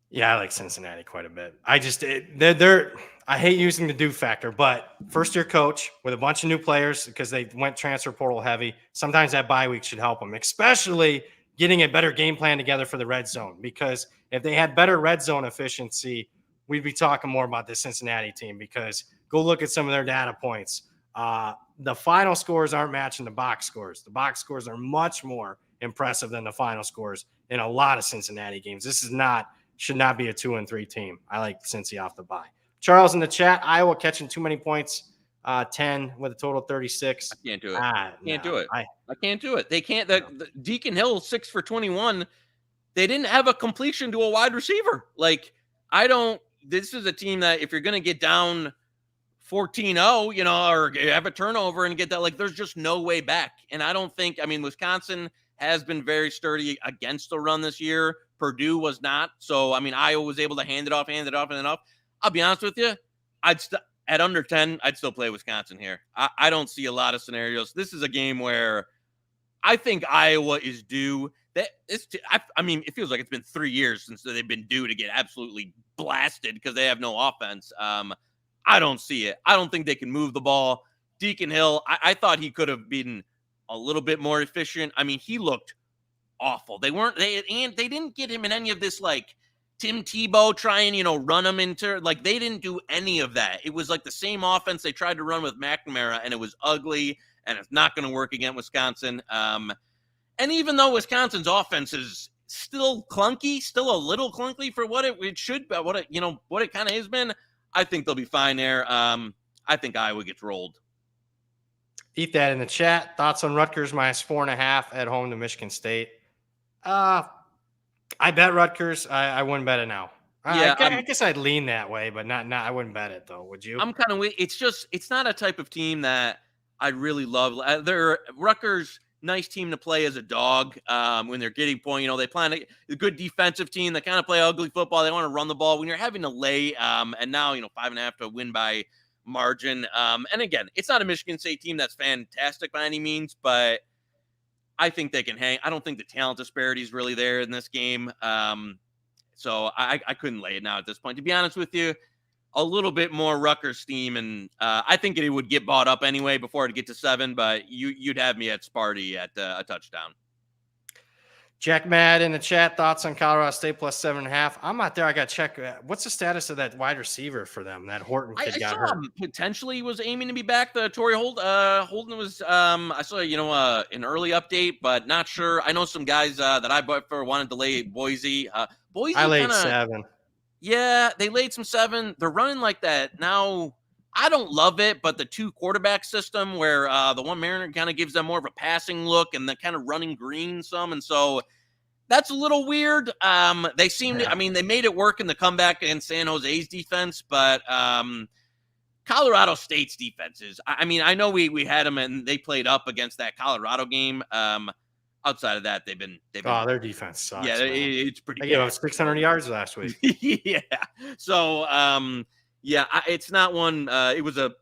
Yeah, I like Cincinnati quite a bit. I hate using the do factor, but first-year coach with a bunch of new players because they went transfer portal heavy. Sometimes that bye week should help them, especially getting a better game plan together for the red zone. Because if they had better red zone efficiency, we'd be talking more about this Cincinnati team. Because go look at some of their data points. The final scores aren't matching the box scores. The box scores are much more impressive than the final scores in a lot of Cincinnati games. This should not be a 2-3 team. I like Cincy off the bye. Charles in the chat, Iowa catching too many points, 10 with a total of 36. I can't do it. I can't do it. They can't. The Deacon Hill 6 for 21. They didn't have a completion to a wide receiver. This is a team that if you're going to get down 14-0, or have a turnover and get that, there's just no way back. And I don't think, Wisconsin has been very sturdy against the run this year. Purdue was not. So, Iowa was able to hand it off. I'll be honest with you. At under 10, I'd still play Wisconsin here. I don't see a lot of scenarios. This is a game where I think Iowa is due. It feels like it's been 3 years since they've been due to get absolutely blasted because they have no offense. I don't see it. I don't think they can move the ball. Deacon Hill, I thought he could have been a little bit more efficient. He looked awful. They didn't get him in any of this Tim Tebow trying, run him into they didn't do any of that. It was the same offense they tried to run with McNamara, and it was ugly, and it's not going to work against Wisconsin. And even though Wisconsin's offense is still clunky, still a little clunky for what it should be, what it kind of has been, I think they'll be fine there. I think Iowa gets rolled. Eat that in the chat. Thoughts on Rutgers -4.5 at home to Michigan State? I bet Rutgers. I wouldn't bet it now. I guess I'd lean that way, but not. I wouldn't bet it though. Would you? I'm kind of. It's not a type of team that I really love. They're Rutgers. Nice team to play as a dog when they're getting point. They play a good defensive team. They kind of play ugly football. They want to run the ball. When you're having to lay, and now 5.5 to win by margin. And again, it's not a Michigan State team that's fantastic by any means, but I think they can hang. I don't think the talent disparity is really there in this game. So I couldn't lay it now at this point. To be honest with you, a little bit more Rutgers steam, and I think it would get bought up anyway before it get to 7. But you'd have me at Sparty at a touchdown. Jack Mad in the chat, thoughts on Colorado State plus 7.5. I'm not there. I got to check. What's the status of that wide receiver for them? That Horton kid got hurt. Potentially was aiming to be back. The Torrey Holden was. I saw an early update, but not sure. I know some guys that I bought for wanted to lay Boise. Boise. I laid 7. Yeah, they laid some 7. They're running like that now. I don't love it, but the 2 quarterback system where the one Mariner kind of gives them more of a passing look and the kind of running green some. And so that's a little weird. They seem to, they made it work in the comeback against San Jose's defense, but Colorado State's defenses, I know we had them and they played up against that Colorado game. Outside of that, they've been their defense sucks. Yeah, it's pretty. They gave up 600 yards last week. Yeah. So, it's not one. It was a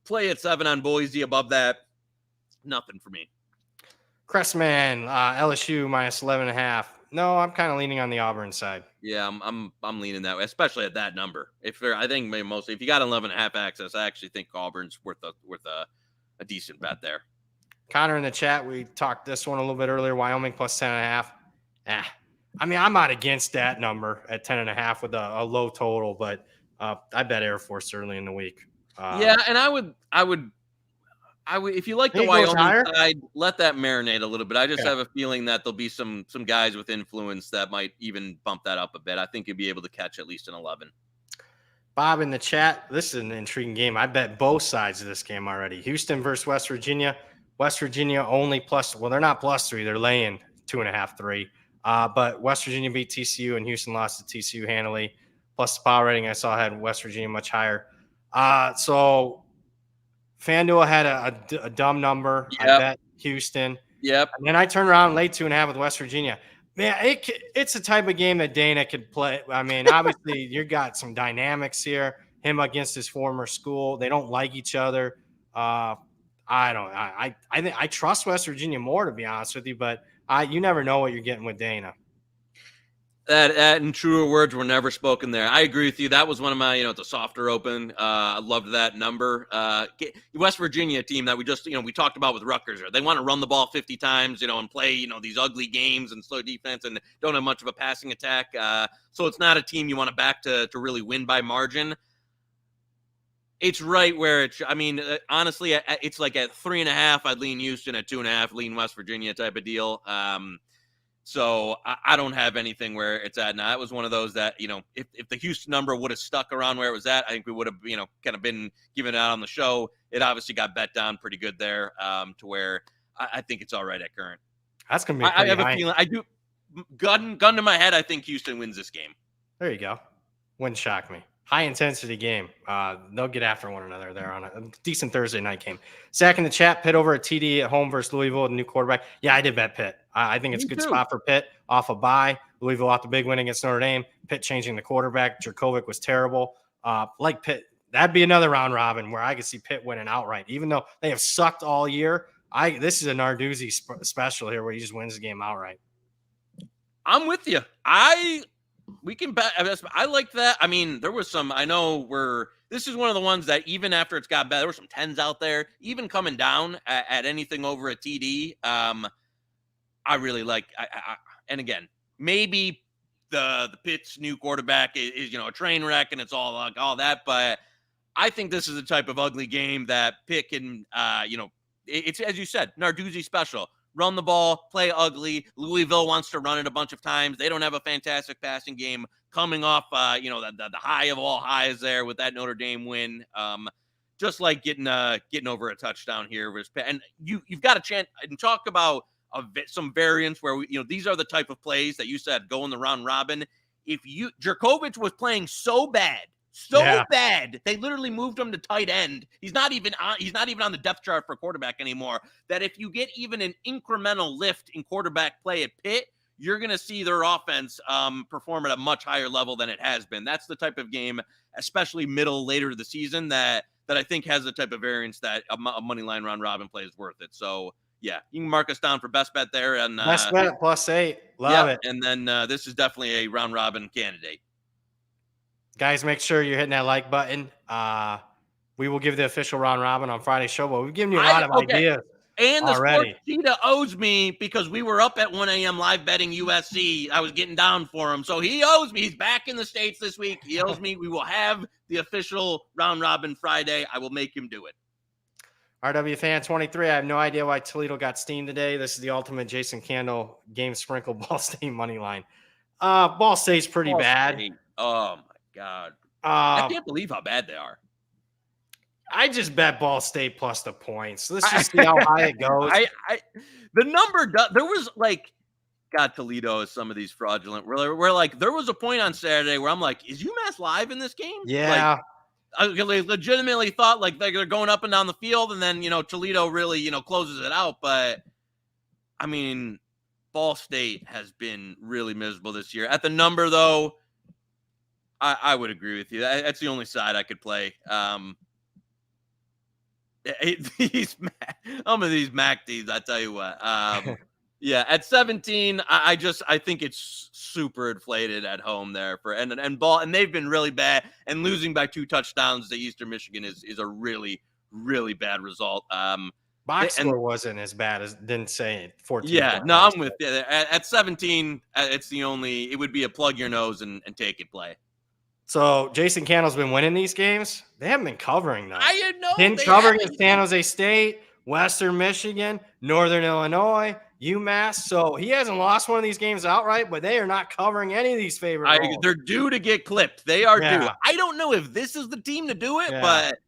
play at 7 on Boise. Above that, nothing for me. Crestman, LSU minus 11.5. No, I'm kind of leaning on the Auburn side. Yeah, I'm leaning that way, especially at that number. I think mostly if you got 11.5 access, I actually think Auburn's worth a decent bet there. Connor in the chat, we talked this one a little bit earlier. Wyoming plus 10.5. I'm not against that number at 10.5 with a low total, but I bet Air Force early in the week. And I would if you like the Wyoming side, let that marinate a little bit. I just have a feeling that there'll be some guys with influence that might even bump that up a bit. I think you'll be able to catch at least an 11. Bob in the chat, this is an intriguing game. I bet both sides of this game already. Houston versus West Virginia. West Virginia only they're not +3. They're laying 2.5, 3. But West Virginia beat TCU and Houston lost to TCU handily. Plus the power rating I saw had West Virginia much higher. So FanDuel had a dumb number. Yep. I bet Houston. Yep. And then I turned around and laid 2.5 with West Virginia. Man, it's a type of game that Dana could play. Obviously you got some dynamics here. Him against his former school. They don't like each other. I think I trust West Virginia more, to be honest with you, but you never know what you're getting with Dana. That and truer words were never spoken there. I agree with you. That was one of my, it's a softer open. I loved that number. West Virginia team that we just, we talked about with Rutgers. They want to run the ball 50 times, and play, these ugly games and slow defense and don't have much of a passing attack. So it's not a team you want to back to really win by margin. It's right where honestly, it's like at 3.5, I'd lean Houston. At 2.5, lean West Virginia type of deal. So I don't have anything where it's at now. It was one of those that, if the Houston number would have stuck around where it was at, I think we would have, kind of been giving it out on the show. It obviously got bet down pretty good there to where I think it's all right at current. That's going to be I have a feeling. I do. Gun to my head, I think Houston wins this game. There you go. Wouldn't shock me. High intensity game. They'll get after one another there on a decent Thursday night game. Zach in the chat, Pitt over at TD at home versus Louisville, the new quarterback. Yeah, I did bet Pitt. I think it's a good spot for Pitt off a bye. Louisville off the big win against Notre Dame. Pitt changing the quarterback. Jerkovic was terrible. Like Pitt, that'd be another round robin where I could see Pitt winning outright, even though they have sucked all year. This is a Narduzzi special here where he just wins the game outright. I'm with you. We can bet. I like that. There was some. I know this is one of the ones that even after it's got better, there were some 10s out there. Even coming down at anything over a TD, I really like. And again, maybe the Pitt's new quarterback is a train wreck and it's all that. But I think this is the type of ugly game that Pitt can. It's as you said, Narduzzi special. Run the ball, play ugly. Louisville wants to run it a bunch of times. They don't have a fantastic passing game coming off, the high of all highs there with that Notre Dame win. Just like getting over a touchdown here. And you've got a chance and talk about some variance where these are the type of plays that you said go in the round robin. If Jerkovic was playing so bad, they literally moved him to tight end. He's not even on the depth chart for quarterback anymore. That if you get even an incremental lift in quarterback play at Pitt, you're going to see their offense perform at a much higher level than it has been. That's the type of game, especially later of the season, that I think has the type of variance that a money line round robin play is worth it. So yeah, you can mark us down for best bet there. And best bet +8. Love it. And then this is definitely a round robin candidate. Guys, make sure you're hitting that like button. We will give the official round robin on Friday's show, but we've given you a lot of ideas. And the already. Sports Cheetah owes me because we were up at 1 a.m. live betting USC. I was getting down for him. So he owes me. He's back in the States this week. He owes me. We will have the official round robin Friday. I will make him do it. RW Fan 23. I have no idea why Toledo got steamed today. This is the ultimate Jason Candle game sprinkle Ball State money line. Ball State's pretty bad. State. Oh, my God. I can't believe how bad they are. I just bet Ball State plus the points. Let's just see how high it goes. The number, there was like, God, Toledo is some of these fraudulent. We're like, there was a point on Saturday where I'm like, is UMass live in this game? Yeah. Like, I legitimately thought like they're going up and down the field, and then, Toledo really, closes it out. But, I mean, Ball State has been really miserable this year. At the number, though, I would agree with you. That's the only side I could play. Some of these MAC teams, I tell you what. Yeah, at 17, I think it's super inflated at home there and they've been really bad, and losing by 2 touchdowns to Eastern Michigan is a really, really bad result. Box score wasn't as bad as didn't say it. 14. Yeah, no, I'm with you. At 17, it would be a plug your nose and take it play. So Jason Candle's been winning these games. They haven't been covering though. I know. Didn't cover against San Jose State, Western Michigan, Northern Illinois, UMass. So he hasn't lost one of these games outright, but they are not covering any of these favorite roles. They're due to get clipped. They are due. I don't know if this is the team to do it, but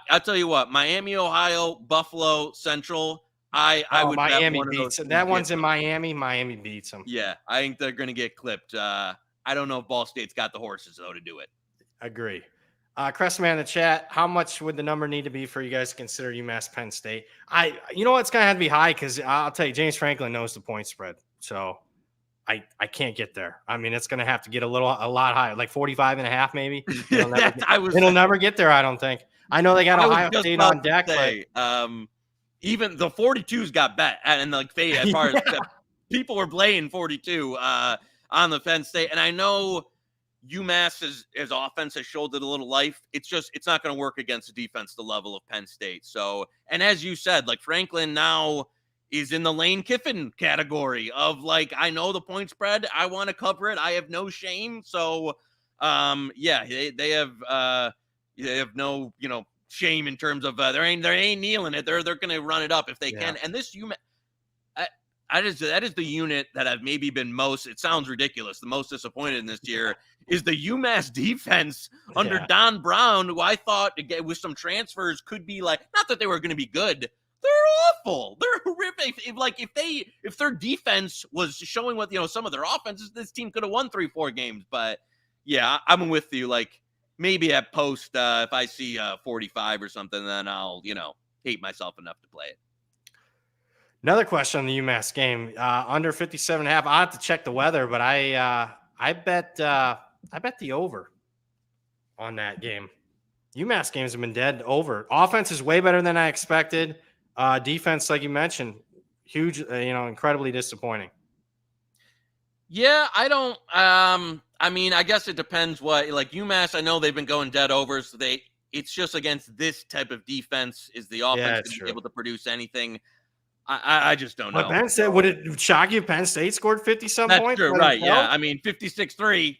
I'll tell you what, Miami, Ohio, Buffalo, Central. I would Miami beats them. That one's in Miami. Miami beats them. Yeah, I think they're going to get clipped. I don't know if Ball State's got the horses, though, to do it. Agree. Crestman in the chat, how much would the number need to be for you guys to consider UMass Penn State? It's going to have to be high because I'll tell you, James Franklin knows the point spread. So I can't get there. I mean, it's going to have to get a lot higher, like 45.5 maybe. It'll never get there, I don't think. I know they got Ohio State on deck. Even the 42s got bet and like fade as far as people were playing 42 on the Penn State. And I know UMass's offense has shouldered a little life. It's not going to work against a defense the level of Penn State. So, and as you said, like Franklin now is in the Lane Kiffin category of like, I know the point spread. I want to cover it. I have no shame. So, they have no, shame in terms of there ain't kneeling it. They're going to run it up if they can. And this UMass, that is the unit that I've maybe been most, it sounds ridiculous, the most disappointed in this year is the UMass defense under Don Brown, who I thought with some transfers could be like, not that they were going to be good. They're awful. They're horrific. If their defense was showing what, some of their offenses, this team could have won 3-4 games. But yeah, I'm with you. Like maybe at post, if I see 45 or something, then I'll, hate myself enough to play it. Another question on the UMass game, under 57.5. I have to check the weather, but I bet the over on that game. UMass games have been dead over. Offense is way better than I expected. Defense, like you mentioned, huge, incredibly disappointing. Yeah, I don't. I mean, I guess it depends what, like UMass. I know they've been going dead over, so it's just against this type of defense is the offense to be able to produce anything. I just don't know. But Penn State, would it shock you if Penn State scored 50-some points? True, right, yeah. I mean, 56-3.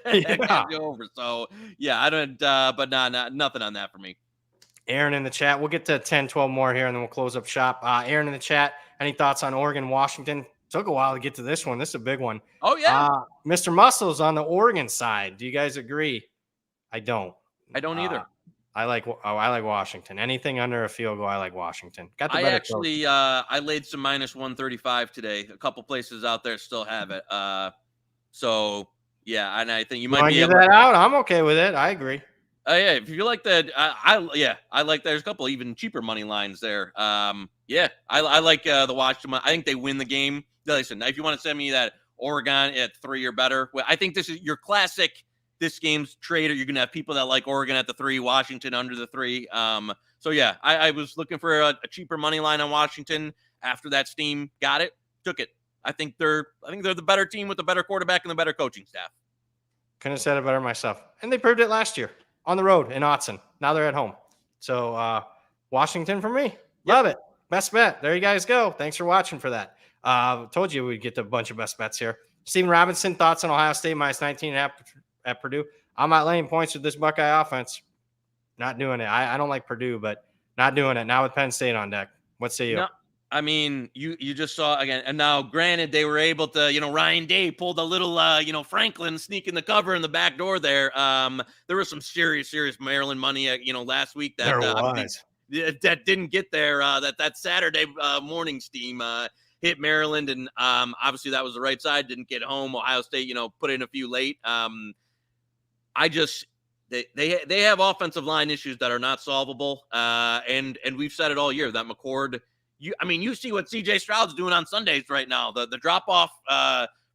Yeah. Over. So, yeah, I don't, but nothing on that for me. Aaron in the chat. We'll get to 10, 12 more here, and then we'll close up shop. Aaron in the chat, any thoughts on Oregon, Washington? Took a while to get to this one. This is a big one. Oh, yeah. Mr. Muscles on the Oregon side. Do you guys agree? I don't. I don't either. I like Washington. Anything under a field goal, I like Washington. Got the I better actually I laid some -135 today. A couple places out there still have it. So yeah, and I think you might be able to give that out. I'm okay with it. I agree. Yeah, if you like that, I like. There's a couple even cheaper money lines there. Yeah, I like the Washington. I think they win the game. Listen, if you want to send me that Oregon at 3 or better, well, I think this is your classic. This game's trader. You're going to have people that like Oregon at the 3, Washington under the 3. So yeah, I was looking for a cheaper money line on Washington after that steam. Got it, took it. I think they're the better team with the better quarterback and the better coaching staff. Couldn't have said it better myself. And they proved it last year on the road in Autzen. Now they're at home. So Washington for me. Love it. Best bet. There you guys go. Thanks for watching for that. Told you we'd get a bunch of best bets here. Steven Robinson, thoughts on Ohio State minus 19.5 at Purdue. I'm not laying points with this Buckeye offense. Not doing it. I don't like Purdue, but not doing it. Now with Penn State on deck. What say you? No, I mean, you just saw again, and now granted they were able to, Ryan Day pulled a little, Franklin sneaking the cover in the back door there. There was some serious Maryland money, last week that that didn't get there. That Saturday morning steam hit Maryland, and obviously that was the right side. Didn't get home. Ohio State, put in a few late. They have offensive line issues that are not solvable, and we've said it all year that McCord. You see what C.J. Stroud's doing on Sundays right now. The drop off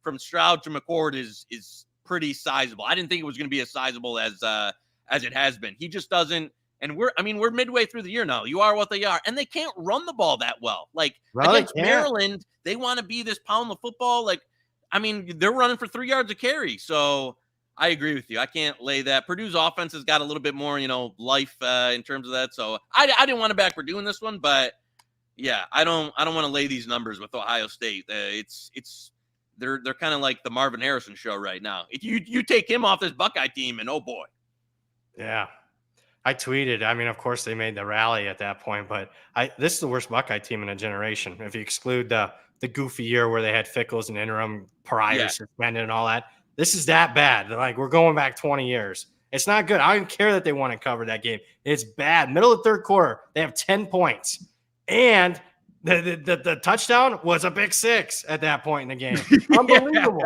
from Stroud to McCord is pretty sizable. I didn't think it was going to be as sizable as it has been. He just doesn't. And we're midway through the year now. You are what they are, and they can't run the ball that well. Against Maryland, they want to be this pound the football. They're running for 3 yards a carry. So I agree with you. I can't lay that. Purdue's offense has got a little bit more, life in terms of that. So I didn't want to back Purdue in this one, but yeah, I don't want to lay these numbers with Ohio State. They're kind of like the Marvin Harrison show right now. If you take him off this Buckeye team, and oh boy. Yeah. I tweeted. Of course they made the rally at that point, but this is the worst Buckeye team in a generation. If you exclude the goofy year where they had Fickles and interim Pryor suspended and all that, this is that bad. We're going back 20 years. It's not good. I don't care that they want to cover that game. It's bad. Middle of third quarter, they have 10 points, and the touchdown was a pick six at that point in the game. Unbelievable.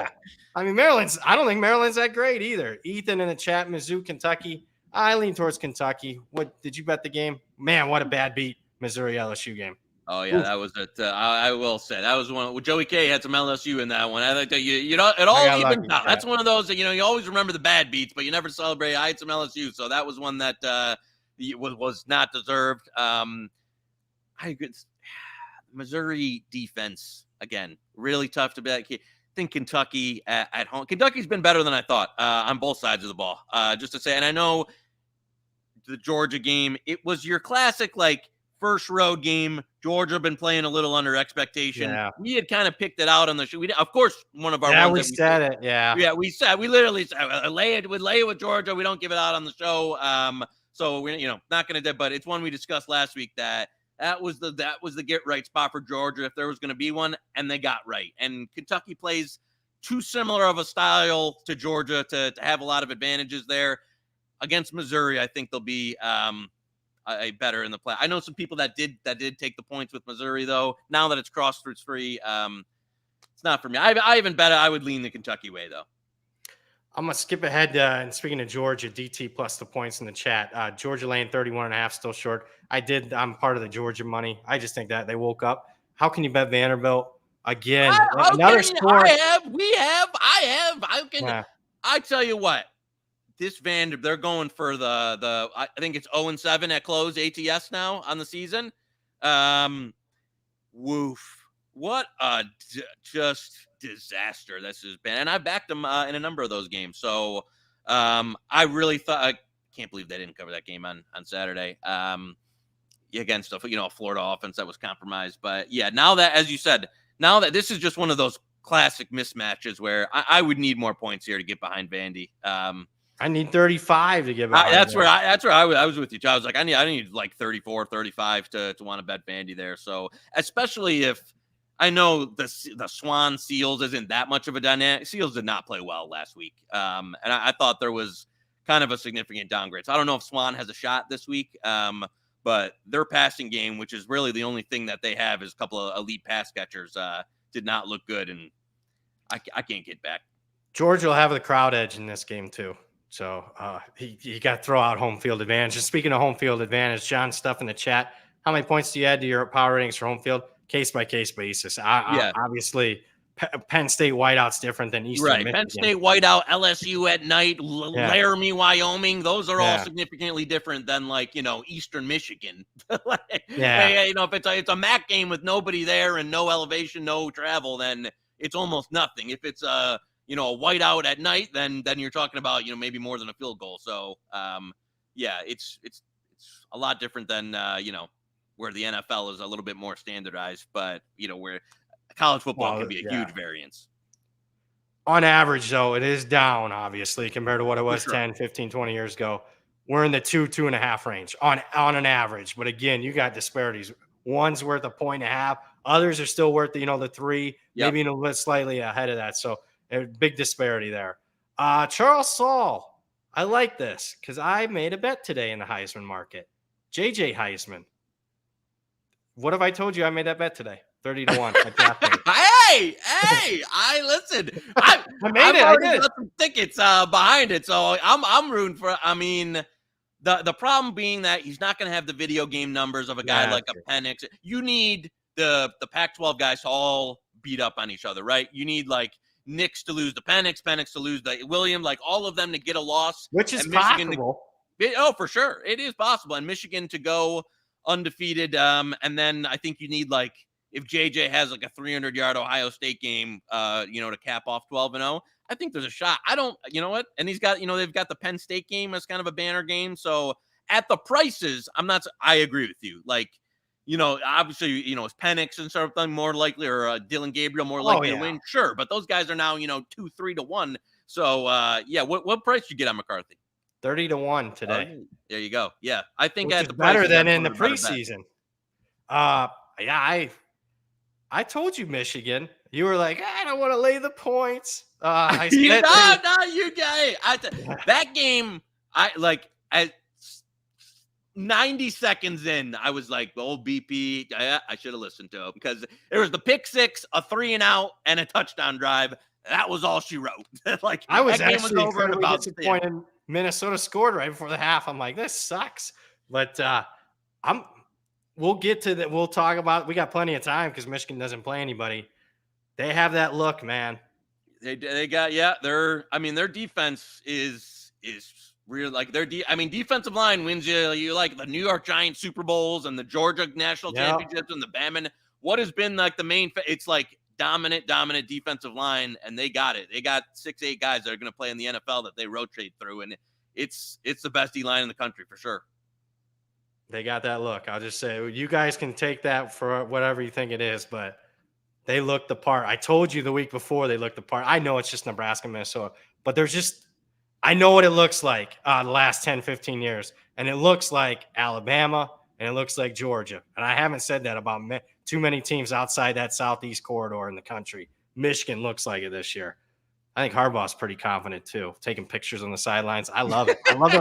I don't think Maryland's that great either. Ethan in the chat, Mizzou, Kentucky. I lean towards Kentucky. What did you bet the game? Man, what a bad beat Missouri LSU game. Oh yeah, that was it. I will say that was one. Well, Joey K had some LSU in that one. I think that it all evens out. That's one of those that you always remember the bad beats, but you never celebrate. I had some LSU, so that was one that was not deserved. Missouri defense again, really tough to bet. I think Kentucky at home. Kentucky's been better than I thought on both sides of the ball. Just to say, and I know the Georgia game, it was your classic first road game. Georgia been playing a little under expectation. Yeah. We had kind of picked it out on the show. Of course, one of our ones we said it. Yeah, we literally said lay it with Georgia. We don't give it out on the show. So we're not going to. But it's one we discussed last week that was the get right spot for Georgia if there was going to be one, and they got right. And Kentucky plays too similar of a style to Georgia to have a lot of advantages there. Against Missouri, I think they'll be a better in the play. I know some people that did take the points with Missouri though. Now that it's cross-streets free, it's not for me. I even bet I would lean the Kentucky way though. I'm gonna skip ahead and speaking of Georgia, DT plus the points in the chat. Georgia laying 31.5, still short. I'm part of the Georgia money. I just think that they woke up. How can you bet Vanderbilt again? Another score. I tell you what. This Vanderbilt, they're going for the I think it's 0-7 at close ATS now on the season. Woof. What a just disaster this has been. And I backed them in a number of those games. So I really thought, I can't believe they didn't cover that game on Saturday against a Florida offense that was compromised. But yeah, now that, as you said, this is just one of those classic mismatches where I would need more points here to get behind Vandy. I need 35 to get behind. That's where I was with you too. I was like, I need 34, 35 to want to bet Vandy there. So especially if I know the Swan Seals isn't that much of a dynamic. Seals did not play well last week. And I thought there was kind of a significant downgrade. So I don't know if Swan has a shot this week. But their passing game, which is really the only thing that they have, is a couple of elite pass catchers, did not look good. And I can't get back. Georgia will have the crowd edge in this game too. So you got to throw out home field advantage. And speaking of home field advantage, John Stuff in the chat, how many points do you add to your power ratings for home field? Case by case basis. Obviously, Penn State whiteout's different than Eastern Michigan. Penn State whiteout, LSU at night, Laramie, Wyoming. Those are all significantly different than Eastern Michigan. If it's a MAC game with nobody there and no elevation, no travel, then it's almost nothing. If it's a whiteout at night, then you're talking about maybe more than a field goal. So it's a lot different than where the NFL is a little bit more standardized, but where college football can be a huge variance. On average, though, it is down, obviously, compared to what it was 10, 15, 20 years ago. We're in the 2.5 range on an average. But again, you got disparities. One's worth 1.5. Others are still worth the 3, maybe a little bit slightly ahead of that. So a big disparity there. Charles Saul, I like this because I made a bet today in the Heisman market. JJ Heisman. What have I told you? I made that bet today. 30-1. Hey! I listen. I made it. I got some tickets behind it, so I'm rooting for. I mean, the problem being that he's not going to have the video game numbers of a guy like a Penn. You need the Pac-12 guys to all beat up on each other, right? You need Nix to lose the Penix to lose the William, all of them to get a loss, which is possible. For sure, it is possible, and Michigan to go undefeated. And then I think you need if JJ has a 300-yard Ohio State game, to cap off 12-0, I think there's a shot. I don't, what? And he's got, they've got the Penn State game as kind of a banner game. So at the prices, I agree with you. Obviously, is Penix and something more likely, or Dylan Gabriel more likely to win? Sure. But those guys are now, 2-3-1. So, what price you get on McCarthy? 30-1 today. There you go. Yeah. I think at the better than in the preseason. I told you Michigan. You were like, I don't want to lay the points. That game, at 90 seconds in, I was like, old BP, I should have listened to him because there was the pick six, a 3-and-out, and a touchdown drive. That was all she wrote. I was actually incredibly disappointed. Minnesota scored right before the half. I'm like, this sucks. But we'll get to that. We'll talk about. We got plenty of time because Michigan doesn't play anybody. They have that look, man. They got their defense is real. Defensive line wins you the New York Giants Super Bowls and the Georgia National Championships and the Bama. What has been the main? It's dominant defensive line, and they got it. They got 6-8 guys that are going to play in the NFL that they rotate through, and it's the best D-line in the country for sure. They got that look. I'll just say, you guys can take that for whatever you think it is, but they look the part. I told you the week before they looked the part. I know it's just Nebraska, Minnesota, but I know what it looks like the last 10, 15 years, and it looks like Alabama, and it looks like Georgia. And I haven't said that about too many teams outside that southeast corridor in the country. Michigan looks like it this year. I think Harbaugh's pretty confident too, taking pictures on the sidelines. I love it. I love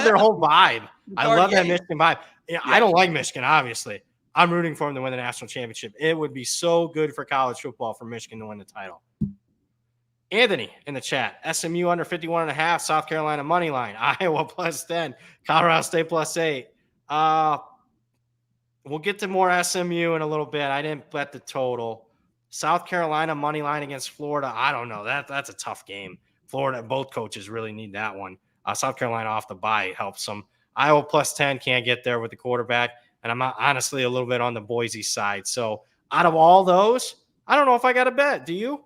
their whole vibe. I love that Michigan vibe. I don't like Michigan, obviously. I'm rooting for them to win the national championship. It would be so good for college football for Michigan to win the title. Anthony in the chat, SMU under 51.5, South Carolina money line, Iowa plus 10, Colorado State plus 8. We'll get to more SMU in a little bit. I didn't bet the total. South Carolina money line against Florida. I don't know. That's a tough game. Florida, both coaches really need that one. South Carolina off the bye helps them. Iowa plus 10 can't get there with the quarterback. And I'm honestly a little bit on the Boise side. So out of all those, I don't know if I got a bet. Do you?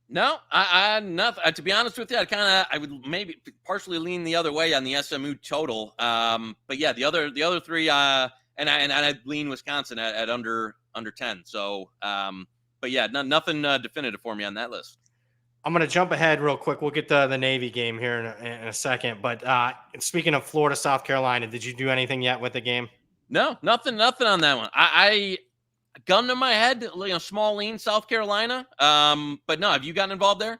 No, I nothing. To be honest with you, I would maybe partially lean the other way on the SMU total. But yeah, the other three, and I'd lean Wisconsin at under 10. So, but yeah, nothing definitive for me on that list. I'm going to jump ahead real quick. We'll get to the Navy game here in a second. But speaking of Florida, South Carolina, did you do anything yet with the game? No, nothing on that one. I gun to my head, small lean South Carolina. But no, have you gotten involved there?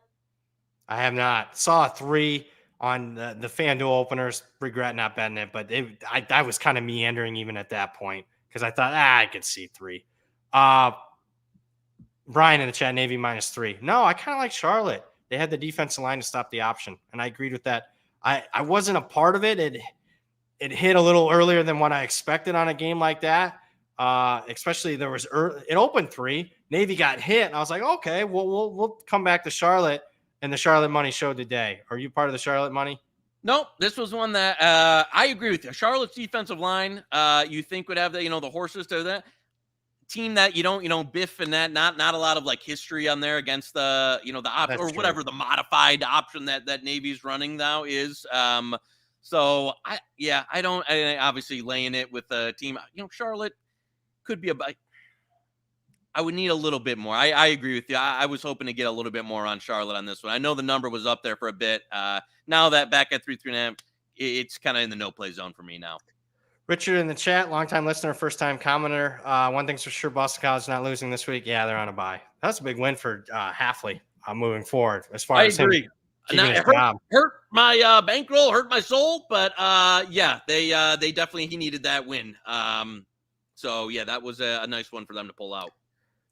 I have not. Saw a 3 on the FanDuel openers. Regret not betting it, but I was kind of meandering even at that point because I thought I could see 3. Brian in the chat, Navy -3. No, I kind of like Charlotte. They had the defensive line to stop the option, and I agreed with that. I wasn't a part of it. It hit a little earlier than what I expected on a game like that. Especially it opened 3. Navy got hit, and I was like, okay, we'll come back to Charlotte, and the Charlotte money showed the day. Are you part of the Charlotte money? Nope, this was one that I agree with you. Charlotte's defensive line, you think would have the the horses to that team that you don't Biff and that not a lot of like history on there against the the option or whatever the modified option that Navy's running now is. So I obviously laying it with the team. Charlotte could be I would need a little bit more. I agree with you. I was hoping to get a little bit more on Charlotte on this one. I know the number was up there for a bit. Now that back at 3.5, it's kind of in the no play zone for me now. Richard in the chat, longtime listener, first time commenter. One thing's for sure, Boston College not losing this week. Yeah, they're on a bye. That's a big win for Hafley moving forwd. As far as agree. Hurt my bankroll, hurt my soul, but they definitely he needed that win. So yeah, that was a nice one for them to pull out.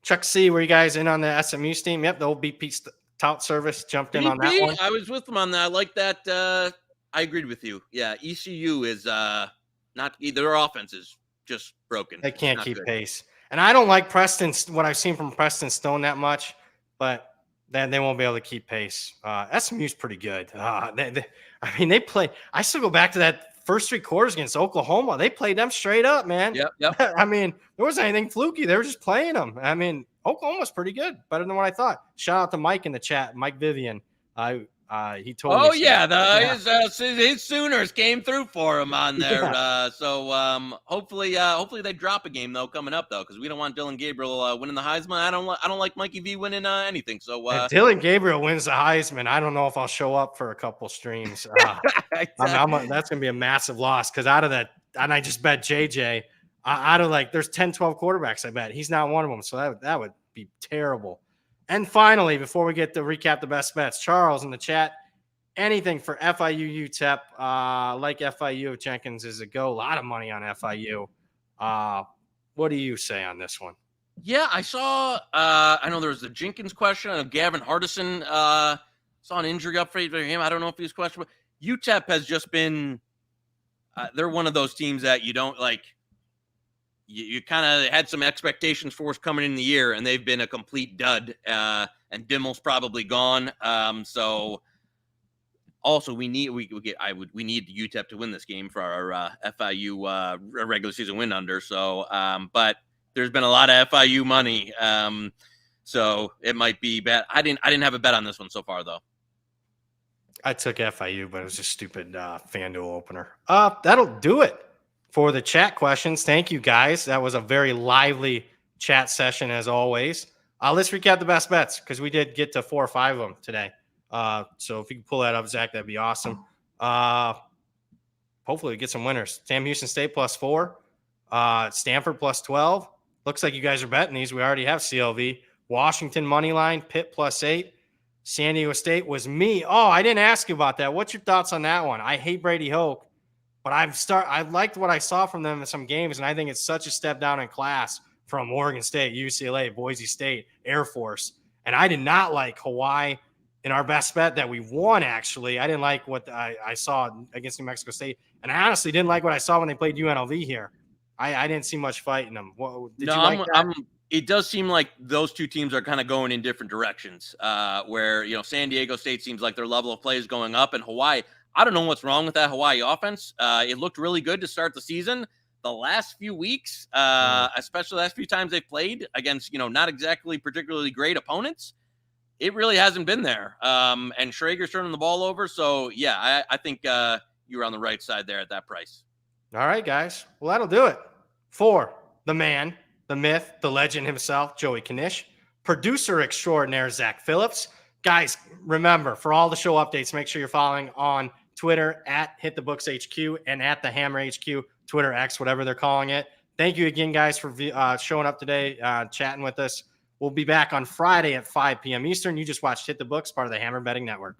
Chuck C, were you guys in on the SMU team? Yep, the old BP tout service jumped in on that one. I was with them on that. I like that. I agreed with you. Yeah, ECU is not either. Their offense is just broken. They can't keep pace. And I don't like Preston, what I've seen from Preston Stone that much, but then they won't be able to keep pace. SMU's pretty good. They play. I still go back to that first 3 quarters against Oklahoma. They played them straight up, man. Yep. There wasn't anything fluky. They were just playing them. Oklahoma's pretty good, better than what I thought. Shout out to Mike in the chat, Mike Vivian. He told me. Oh yeah, his Sooners came through for him on there. Yeah. So hopefully they drop a game though coming up though, because we don't want Dylan Gabriel winning the Heisman. I don't like Mikey V winning anything. So if Dylan Gabriel wins the Heisman, I don't know if I'll show up for a couple streams. Exactly. That's gonna be a massive loss because out of that, and I just bet JJ out of there's 10, 12 quarterbacks. I bet he's not one of them. So that would be terrible. And finally, before we get to recap the best bets, Charles in the chat, anything for FIU UTEP, like FIU if Jenkins is a go. A lot of money on FIU. What do you say on this one? Yeah, I saw, I know there was a Jenkins question. I know Gavin Hardison saw an injury update for him. I don't know if he's questionable. UTEP has just been, they're one of those teams that you don't like. You kind of had some expectations for us coming in the year, and they've been a complete dud. And Dimmel's probably gone. So also we need UTEP to win this game for our FIU regular season win under. So, but there's been a lot of FIU money. So it might be bad. I didn't have a bet on this one so far though. I took FIU, but it was a stupid FanDuel opener. That'll do it for the chat questions. Thank you, guys. That was a very lively chat session, as always. Let's recap the best bets because we did get to 4 or 5 of them today. So if you can pull that up, Zach, that'd be awesome. Hopefully we get some winners. Sam Houston State +4. Stanford +12. Looks like you guys are betting these. We already have CLV. Washington moneyline, Pitt +8. San Diego State was me. Oh, I didn't ask you about that. What's your thoughts on that one? I hate Brady Hoke. But I liked what I saw from them in some games, and I think it's such a step down in class from Oregon State, UCLA, Boise State, Air Force. And I did not like Hawaii in our best bet that we won, actually. I didn't like what I saw against New Mexico State. And I honestly didn't like what I saw when they played UNLV here. I didn't see much fight in them. Did you like that? It does seem like those two teams are kind of going in different directions, where, San Diego State seems like their level of play is going up, and Hawaii – I don't know what's wrong with that Hawaii offense. It looked really good to start the season. The last few weeks, especially the last few times they've played against, not exactly particularly great opponents, it really hasn't been there. And Schrager's turning the ball over. So, yeah, I think you were on the right side there at that price. All right, guys. Well, that'll do it for the man, the myth, the legend himself, Joey Knish, producer extraordinaire, Zach Phillips. Guys, remember, for all the show updates, make sure you're following on Twitter at HitTheBooksHQ and at the Hammer HQ, Twitter X, whatever they're calling it. Thank you again, guys, for showing up today, chatting with us. We'll be back on Friday at 5 p.m. Eastern. You just watched Hit the Books, part of the Hammer Betting Network.